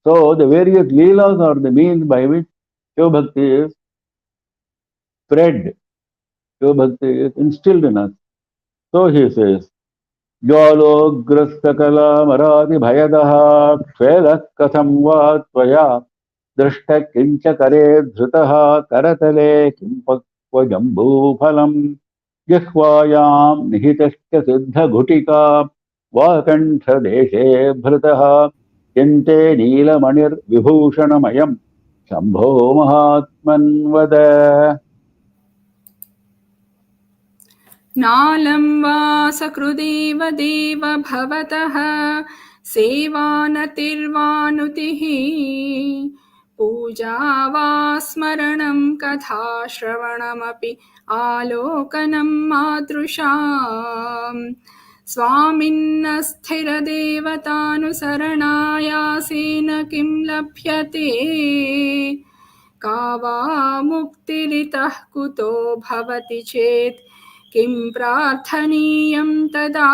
So the various Leelas are the means by which Shiva Bhakti is spread. Shiva Bhakti is instilled in us. So he says, Jwalograstakala marati bhayadaha kvedah katham va tvaya drashta kincha kare dhrutaha karatale kimpakva jambu phalam jihvayam nihitascha siddha ghutika vakantha deshe bhrataha kente neelamanir vibhushanamayam shambho mahatman vada. नालं वा सकृदेव देव भवतः सेवानतिर्वानुतिः पूजा वा स्मरणं कथा श्रवणमपि आलोकनं मादृशाम् स्वामिन्नस्थिरदेवतानुसरणायासेन किं लभ्यते का वा मुक्तिरितः कुतो भवति चेत् किं प्रार्थनीयं तदा.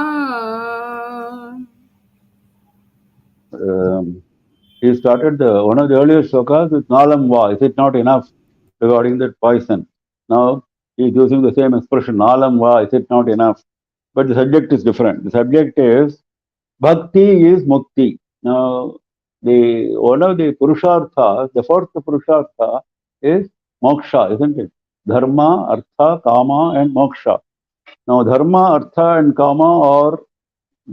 He started one of the earliest slokas with Nalam Va. Is it not enough regarding that poison? Now he is using the same expression, Nalam Va. Is it not enough? But the subject is different. The subject is Bhakti is Mukti. Now one of the Purusharthas, the fourth Purushartha is Moksha, isn't it? Dharma, Artha, Kama, and Moksha. Now Dharma, Artha, and Kama are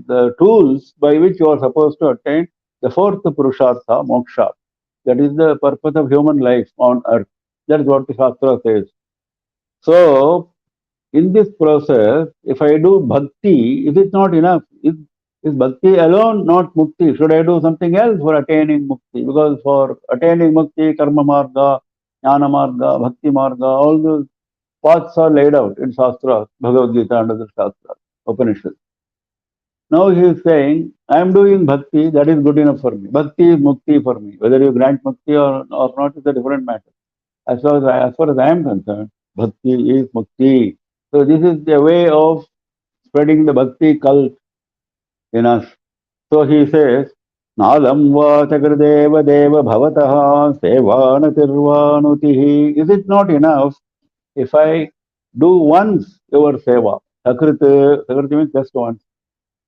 the tools by which you are supposed to attain the fourth Purushartha, moksha. That is the purpose of human life on earth. That is what the Shastra says. So, in this process, if I do bhakti, is it not enough? Is bhakti alone not mukti? Should I do something else for attaining mukti? Because for attaining mukti, karma marga, jnana marga, bhakti marga, all those paths are laid out in Shastra, Bhagavad Gita and other Shastra, Upanishads. Now he is saying, I am doing bhakti, that is good enough for me. Bhakti is mukti for me. Whether you grant mukti or not is a different matter. As far as I am concerned, bhakti is mukti. So this is the way of spreading the bhakti cult in us. So he says, Nalam va chakradeva deva bhavataha sevanatirvanutihi. Is it not enough if I do once your seva? Sakriti means just once.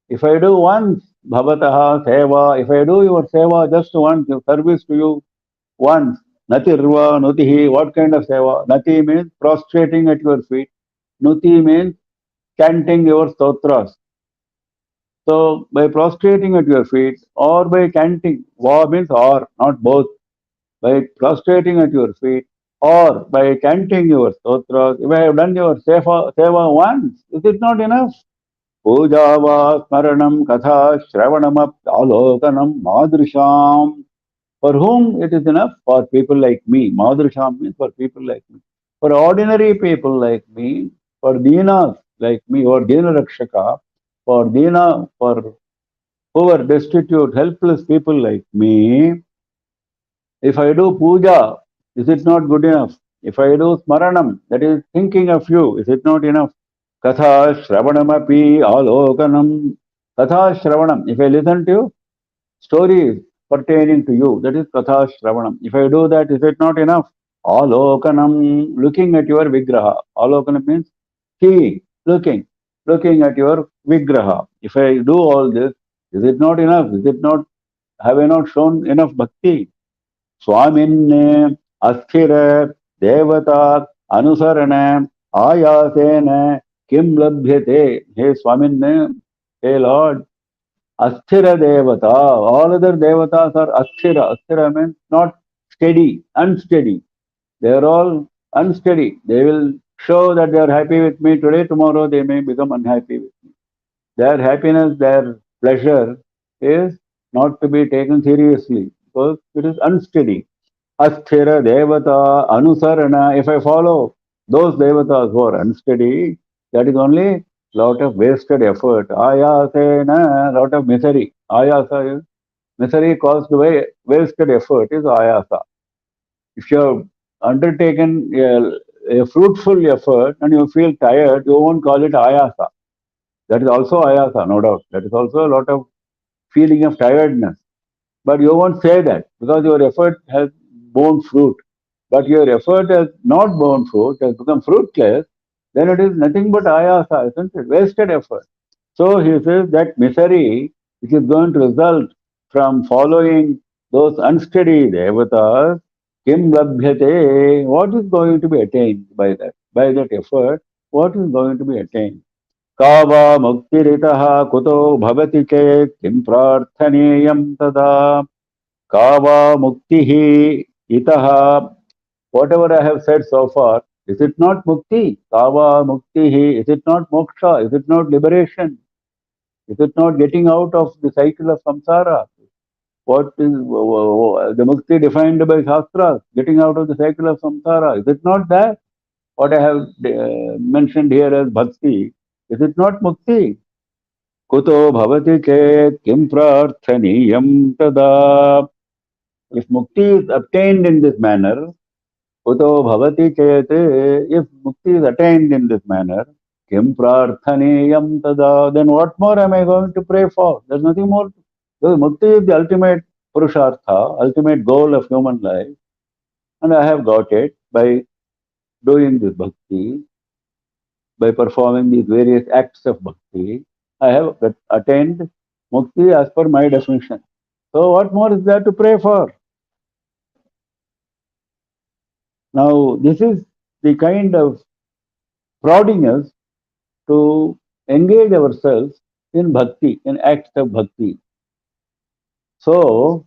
If I do once bhavataha seva, if I do your seva just once, your service to you once, natirva nutihi, what kind of seva? Nati means prostrating at your feet. Nuti means chanting your stotras. So by prostrating at your feet or by chanting, va means or, not both. By prostrating at your feet or by chanting your stotras, if I have done your seva once, is it not enough? Puja va smaranam katha shravanam alokanam madrisham. For whom it is enough? For people like me. Madrisham means for people like me. For ordinary people like me, for dinas like me, or dina rakshaka, for who are destitute, helpless people like me, if I do puja, is it not good enough? If I do smaranam, that is thinking of you, is it not enough? Katha shravanamapi alokanam. Katha shravanam. If I listen to you, stories pertaining to you, that is katha shravanam. If I do that, is it not enough? Alokanam, looking at your vigraha. Alokanam means seeing, looking at your vigraha. If I do all this, is it not enough? Is it not, have I not shown enough bhakti? Swamin asthira devata anusarana ayasena kim labhyate. Hey Swamin, hey Lord, asthira devata. All other devatas are asthira. Asthira means not steady, unsteady. They are all unsteady. They will show that they are happy with me today, tomorrow they may become unhappy with me. Their happiness, their pleasure is not to be taken seriously because it is unsteady. Asthira devata anusarana. If I follow those devatas who are unsteady, that is only lot of wasted effort. Ayasena, lot of misery. Ayasa is misery caused by wasted effort is ayasa. If you have undertaken a fruitful effort and you feel tired, you won't call it ayasa. That is also ayasa, no doubt. That is also a lot of feeling of tiredness. But you won't say that because your effort has borne fruit. But your effort has not borne fruit, has become fruitless, then it is nothing but ayasa, isn't it? Wasted effort. So he says that misery which is going to result from following those unsteady devatas, kim labhyate, what is going to be attained by that? By that effort, what is going to be attained? का वा मुक्तिरितः कुतो भवति चेत् किं प्रार्थनीयं तदा का वा मुक्तिः itah. Whatever I have said so far, is it not mukti? Kava mukti, is it not moksha? Is it not liberation? Is it not getting out of the cycle of samsara? What is the mukti defined by Shastras? Getting out of the cycle of samsara. Is it not that? What I have mentioned here as bhakti, is it not mukti? Kuto bhavati chet kim prarthaniyam tada. If mukti is obtained in this manner, Kuto bhavati chayate, if mukti is attained in this manner, kim prarthaniyam tada, then what more am I going to pray for? There's nothing more. Because mukti is the ultimate purushartha, ultimate goal of human life, and I have got it by doing this bhakti, by performing these various acts of bhakti. I have attained mukti as per my definition. So what more is there to pray for? Now, this is the kind of prodding us to engage ourselves in bhakti, in acts of bhakti. So,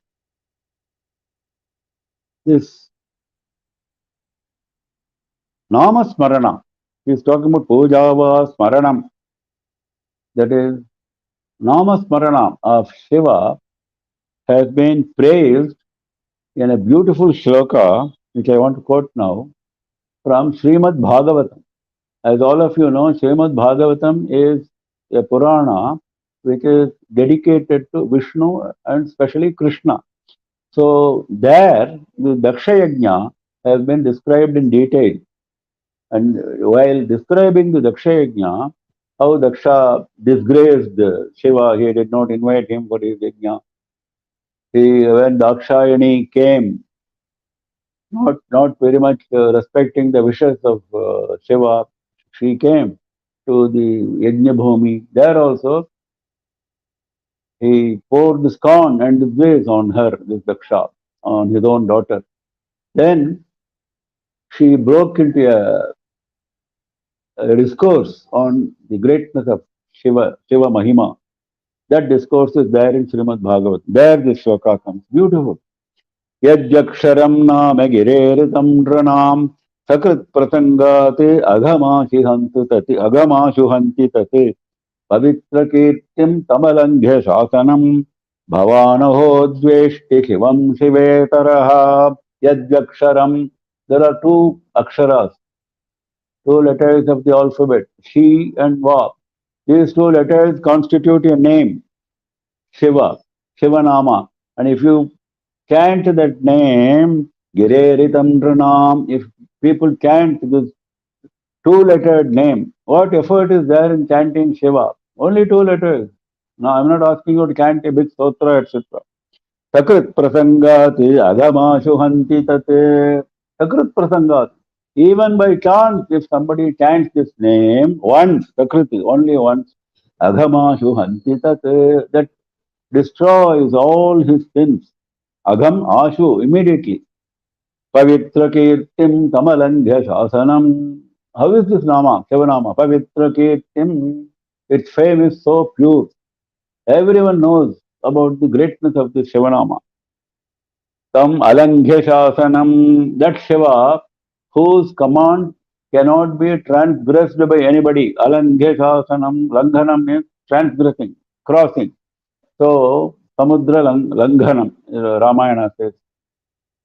this Nama Smarana, he is talking about Pujava Smaranam, that is, Nama Smarana of Shiva has been praised in a beautiful shloka, which I want to quote now, from Srimad Bhagavatam. As all of you know, Srimad Bhagavatam is a Purana which is dedicated to Vishnu and especially Krishna. So there, the Daksha Yajna has been described in detail. And while describing the Daksha Yajna, how Daksha disgraced Shiva, he did not invite him for his yajna. When Dakshayani came, not very much respecting the wishes of Shiva, she came to the Yajna Bhumi. There also, he poured scorn and disgrace on her, this Daksha, on his own daughter. Then she broke into a discourse on the greatness of Shiva Mahima. That discourse is there in Srimad Bhagavatam. There this shloka comes. Beautiful. यज्जक्षरं नाम गिरेरितं नृणां सकृत् प्रसंगात् अघमाशु हन्ति तत् पवित्रकीर्तिं तमलङ्घ्य शासनं भवानहो द्वेष्टि शिवं शिवेतरः यज्जक्षरं. There are two aksharas, two letters of the alphabet, Shi and Va. These two letters constitute a name, Shiva, Shivanama. And if you chant that name, Gireritam Dranam, if people chant this two-lettered name, what effort is there in chanting Shiva? Only two letters. Now, I'm not asking you to chant a big stotra, etc. Sakrit prasangati agamashu hanti tate. Sakrit prasangati. Even by chance, if somebody chants this name once, Sakriti, only once, agamashu hanti tate, that destroys all his sins. Agam Ashu, immediately. Pavitra Kirtim Tamalangya Shasanam. How is this Nama, Shivanama? Pavitra Kirtim. Its fame is so pure. Everyone knows about the greatness of this Shivanama. Tam Alangya Shasanam. That Shiva, whose command cannot be transgressed by anybody. Alangya Shasanam. Langhanam means transgressing, crossing. So, Samudra Langhanam, Ramayana says,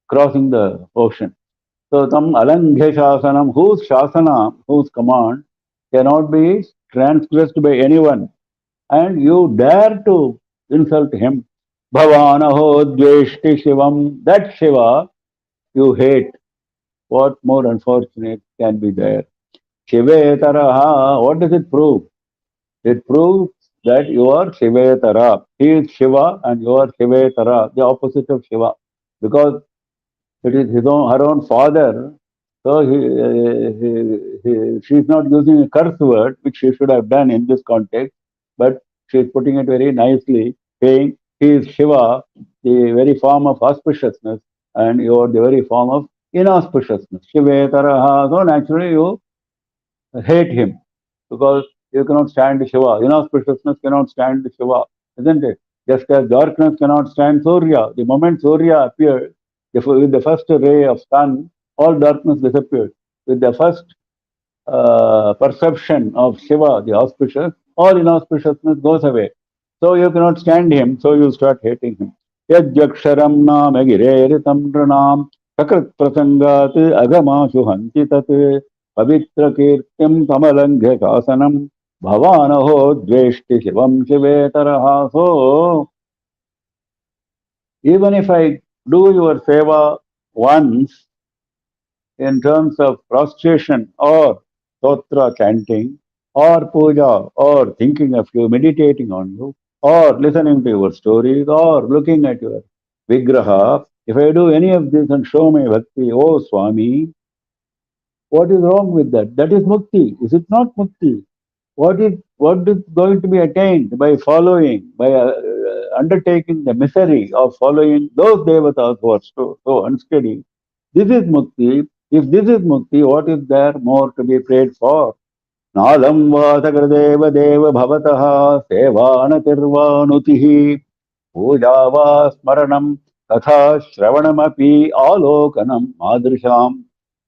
crossing the ocean. So, Tam Alanghe Shasanam, whose Shasana, whose command cannot be transgressed by anyone, and you dare to insult him. Bhavanaho Dveshti Shivam, that Shiva you hate. What more unfortunate can be there? Shivetaraha, what does it prove? It proves that you are Shivetara. He is Shiva and you are Shivetara, the opposite of Shiva. Because it is her own father, so she is not using a curse word, which she should have done in this context, but she is putting it very nicely, saying he is Shiva, the very form of auspiciousness, and you are the very form of inauspiciousness. Shivetaraha, so naturally you hate him, because you cannot stand Shiva. Inauspiciousness cannot stand Shiva, isn't it? Just as darkness cannot stand Surya. The moment Surya appeared, with the first ray of sun, all darkness disappeared. With the first perception of Shiva, the auspicious, all inauspiciousness goes away. So you cannot stand him, so you start hating him. Yajjaksharam naam agireritam nranam sakrit prasangat agamashu hanti tat pavitra kirtim tamalanghe kasanam bhavanaho dveshti shivam shivetaraha. So, even if I do your seva once in terms of prostration or stotra chanting or puja or thinking of you, meditating on you or listening to your stories or looking at your vigraha, if I do any of this and show my bhakti, oh Swami, what is wrong with that? That is mukti. Is it not mukti? What is going to be attained by following, by undertaking the misery of following those devatas who are so unsteady? This is mukti. If this is mukti, what is there more to be prayed for? Nalam vasagradeva deva bhavataha sevanatirvanutihi Puja va smaranam tatha shravanamapi alokanam madrisham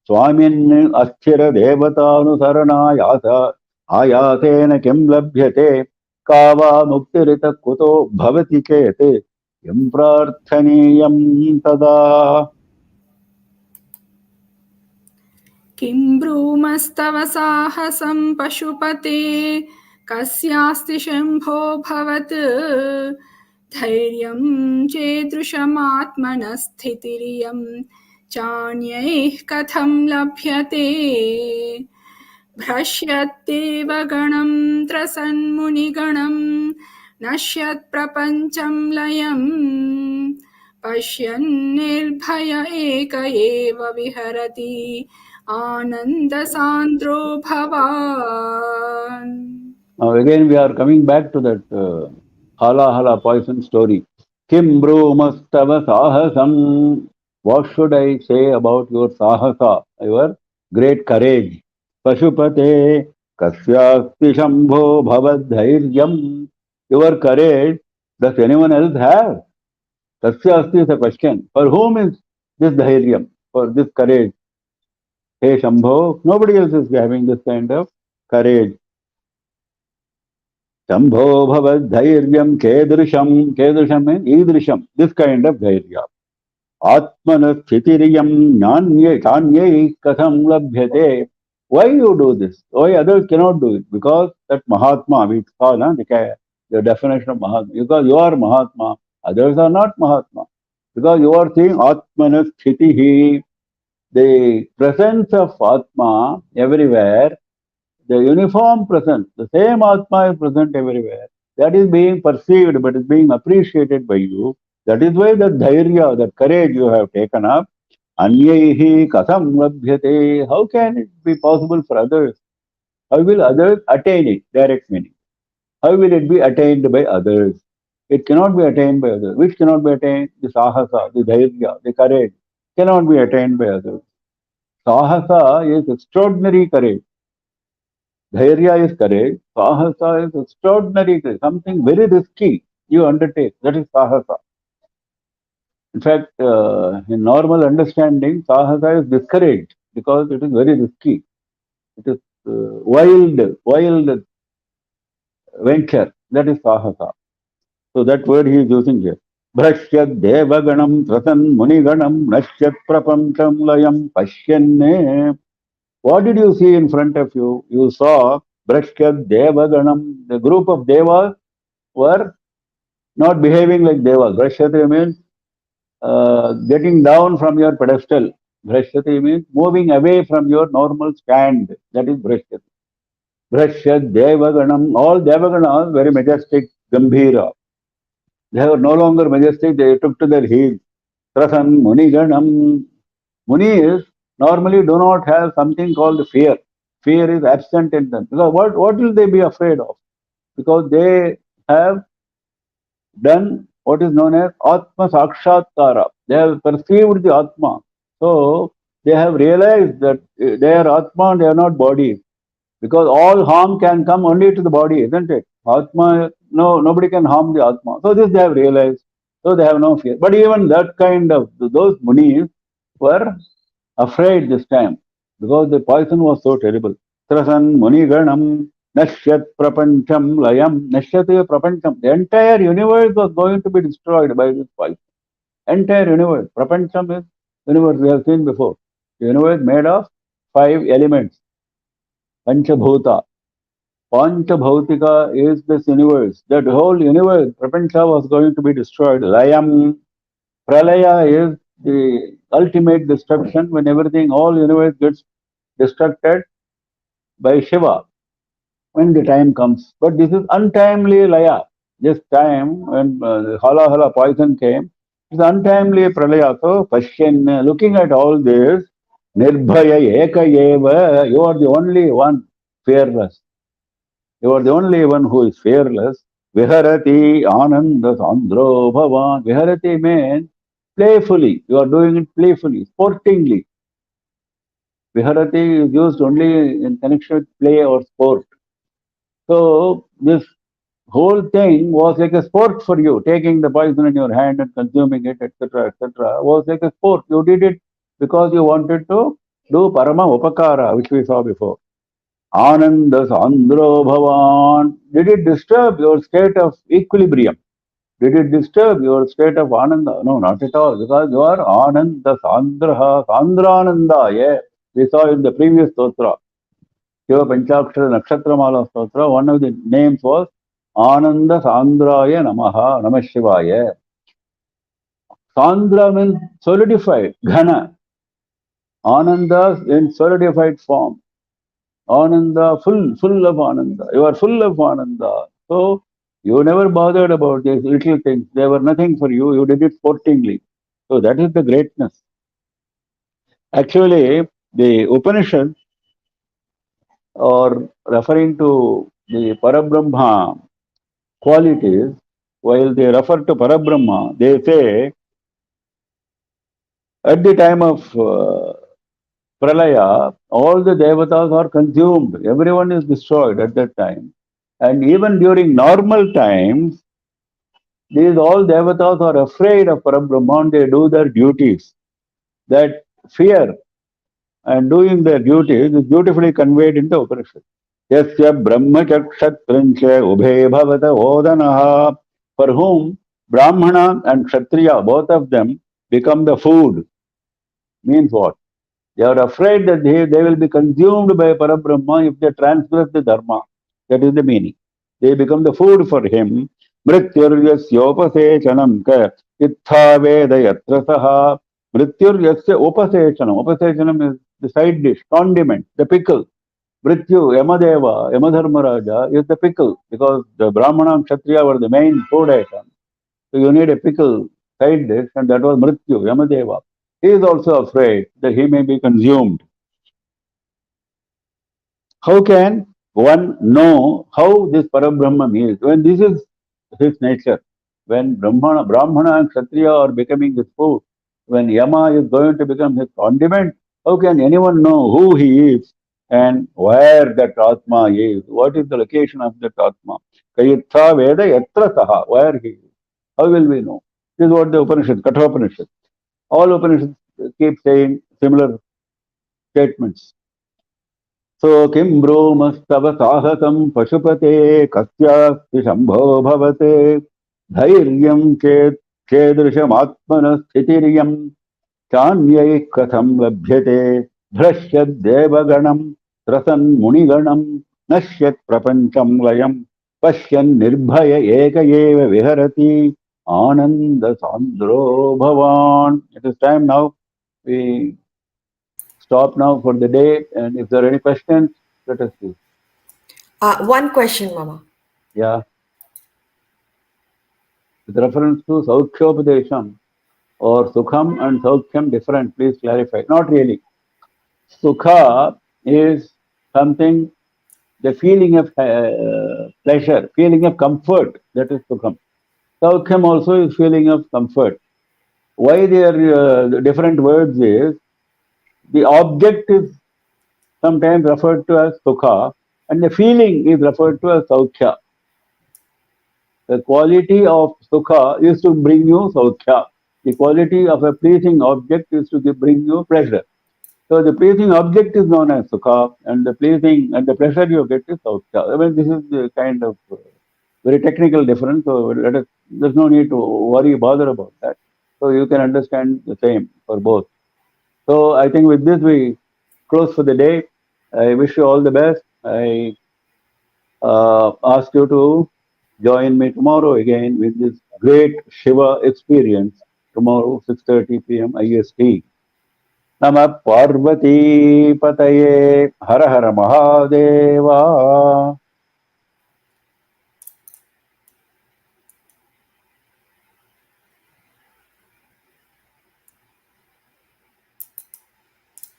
Swamin asthira devatanusarana yata ayatena kim labhyate kava muktirita kuto bhavati chete yam prarthaniyam tada. किं ब्रूमस्तव साहसं पशुपते कस्यास्ति शम्भो भवत् धैर्यं चेदृशमात्मनस्थितिरियं चान्यैः कथं लभ्यते भ्रश्यत्येव गणं त्रसन्मुनिगणं नश्यत्प्रपञ्चं लयम् पश्यन्निर्भय एक एव विहरति आनन्दसान्द्रो भवान्. Now again we are coming back to that hala hala poison story. Kim brumastava sahasam. What should I say about your sahasa, your great courage? Pashupate kasyasti shambho bhavad dhairyam. Your courage, does anyone else have? Kasyasti is a question. For whom is this dhairyam? For this courage? Hey Shambho, nobody else is having this kind of courage. Shambho bhavad dhairyam kedrisham means idrisham, this kind of dhairya. Atmana sthitiriyam chanyai katham labhyate. Why you do this? Why others cannot do it? Because that Mahatma, we saw the definition of Mahatma. Because you are Mahatma, others are not Mahatma. Because you are seeing Atmana sthitihi, the presence of Atma everywhere, the uniform presence, the same Atma is present everywhere. That is being perceived, but is being appreciated by you. That is why that dhairya, that courage you have taken up. Anyaihi katham labhyate. How can it be possible for others? How will others attain it? Direct meaning. How will it be attained by others? It cannot be attained by others. Which cannot be attained? The sahasa, the dhairya, the courage cannot be attained by others. Sahasa is extraordinary courage. Dhairya is courage. Sahasa is extraordinary courage. Something very risky you undertake. That is sahasa. In fact, in normal understanding, sahasa is discouraged because it is very risky. It is wild venture. That is sahasa. So that word he is using here. Bhrashyat devaganam trasan muniganam nashyat prapancham layam pashyanne. What did you see in front of you? You saw Bhrashyat devaganam. The group of devas were not behaving like devas. Bhrashyati means getting down from your pedestal. Bhrashyati means moving away from your normal stand. That is Bhrashyati. Bhrashyat devaganam. All devaganas very majestic, gambhira. They were no longer majestic, they took to their heels. Trasan Muniganam. Munis normally do not have something called fear. Fear is absent in them. Because what will they be afraid of? Because they have done what is known as Atma Sakshatkara. They have perceived the Atma. So they have realized that they are Atma and they are not bodies. Because all harm can come only to the body, isn't it? Atma, no, nobody can harm the Atma. So this they have realized. So they have no fear. But even that kind of, those munis were afraid this time because the poison was so terrible. Trasan Muniganam Nashyat Prapancham Layam. Nashyat Prapancham. The entire universe was going to be destroyed by this poison. Entire universe. Prapancham is universe we have seen before. The universe made of 5 elements. Panchabhuta. Panchabhautika is this universe. That whole universe, Prapancha was going to be destroyed. Layam, Pralaya is the ultimate destruction when everything, all universe gets destructed by Shiva when the time comes. But this is untimely Laya. This time when the Hala Hala poison came, it's untimely Pralaya. So, Pashyan, looking at all this, Nirbhaya Eka Eva, you are the only one fearless. You are the only one who is fearless. Viharati Ananda Sandro Bhavan. Viharati means playfully. You are doing it playfully, sportingly. Viharati is used only in connection with play or sport. So this whole thing was like a sport for you. Taking the poison in your hand and consuming it, etc., was like a sport. You did it because you wanted to do parama upakara, which we saw before. Ananda Sandro Bhavan. Did it disturb your state of equilibrium? Did it disturb your state of Ananda? No, not at all, because you are Ananda Sandraha, Sandrananda. Yeah, we saw in the previous Stotra, Shiva Panchakshara Nakshatramala Stotra, one of the names was Ananda Sandraya Namaha, Namah Shivaya. Sandra means solidified, Ghana. Ananda in solidified form. Ananda, full of Ananda. You are full of Ananda. So, you never bothered about these little things. They were nothing for you. You did it sportingly. So, that is the greatness. Actually, the Upanishads are referring to the Parabrahma qualities. While they refer to Parabrahma, they say at the time of Pralaya, all the devatas are consumed. Everyone is destroyed at that time. And even during normal times, these all devatas are afraid of Parabrahman. They do their duties. That fear and doing their duties is beautifully conveyed in the Upanishad. Yasya brahmachakshatrancha ubhe bhavata odanaha. For whom Brahmana and Kshatriya, both of them, become the food. Means what? They are afraid that they will be consumed by Parabrahma if they transgress the Dharma. That is the meaning. They become the food for him. Mrityuryasyopasecanam ka ittha veda yatra saha. Mrityuryasya upasechanam. Upasechanam is the side dish, condiment, the pickle. Mrityu, Yamadeva, Yamadharmaraja is the pickle because the Brahmana and Kshatriya were the main food item. So you need a pickle side dish, and that was Mrityu, Yamadeva. He is also afraid that he may be consumed. How can one know how this Parabrahman is when this is his nature? When Brahmana and Kshatriya are becoming his food, when Yama is going to become his condiment, how can anyone know who he is and where that Atma is? What is the location of that Atma? Kayitha Veda Yatra Saha, where he is. How will we know? This is what the Upanishad, Kathopanishad. All Upanishads keep saying similar statements. So kim bromastava sahasam pashupate kasyasti shambho bhavate dhairyam chedrisham atmana sthitiryam chanyai katham labhyate dhrashyad devaganam trasan muniganam nashyat prapancham layam pashyan nirbhaya ekayeva viharati ananda sandro bhavan. It is time now. We stop now for the day, and if there are any questions, let us see. One question, Mama. Yeah. With reference to Saukhyopadesham or Sukham and Saukhyam different, please clarify. Not really. Sukha is something, the feeling of pleasure, feeling of comfort, that is Sukham. Saukhyam also is feeling of comfort. Why they are different words is, the object is sometimes referred to as Sukha, and the feeling is referred to as Saukhya. The quality of Sukha is to bring you Saukhya. The quality of a pleasing object is to bring you pleasure. So the pleasing object is known as Sukha, and the pleasing and the pleasure you get is Saukhya. I mean, this is the kind of very technical difference, so there's no need to bother about that. So you can understand the same for both. So I think with this we close for the day. I wish you all the best. I ask you to join me tomorrow again with this great Shiva experience. Tomorrow, 6:30 p.m. IST. Namah Parvati Pataye Har Har Mahadeva.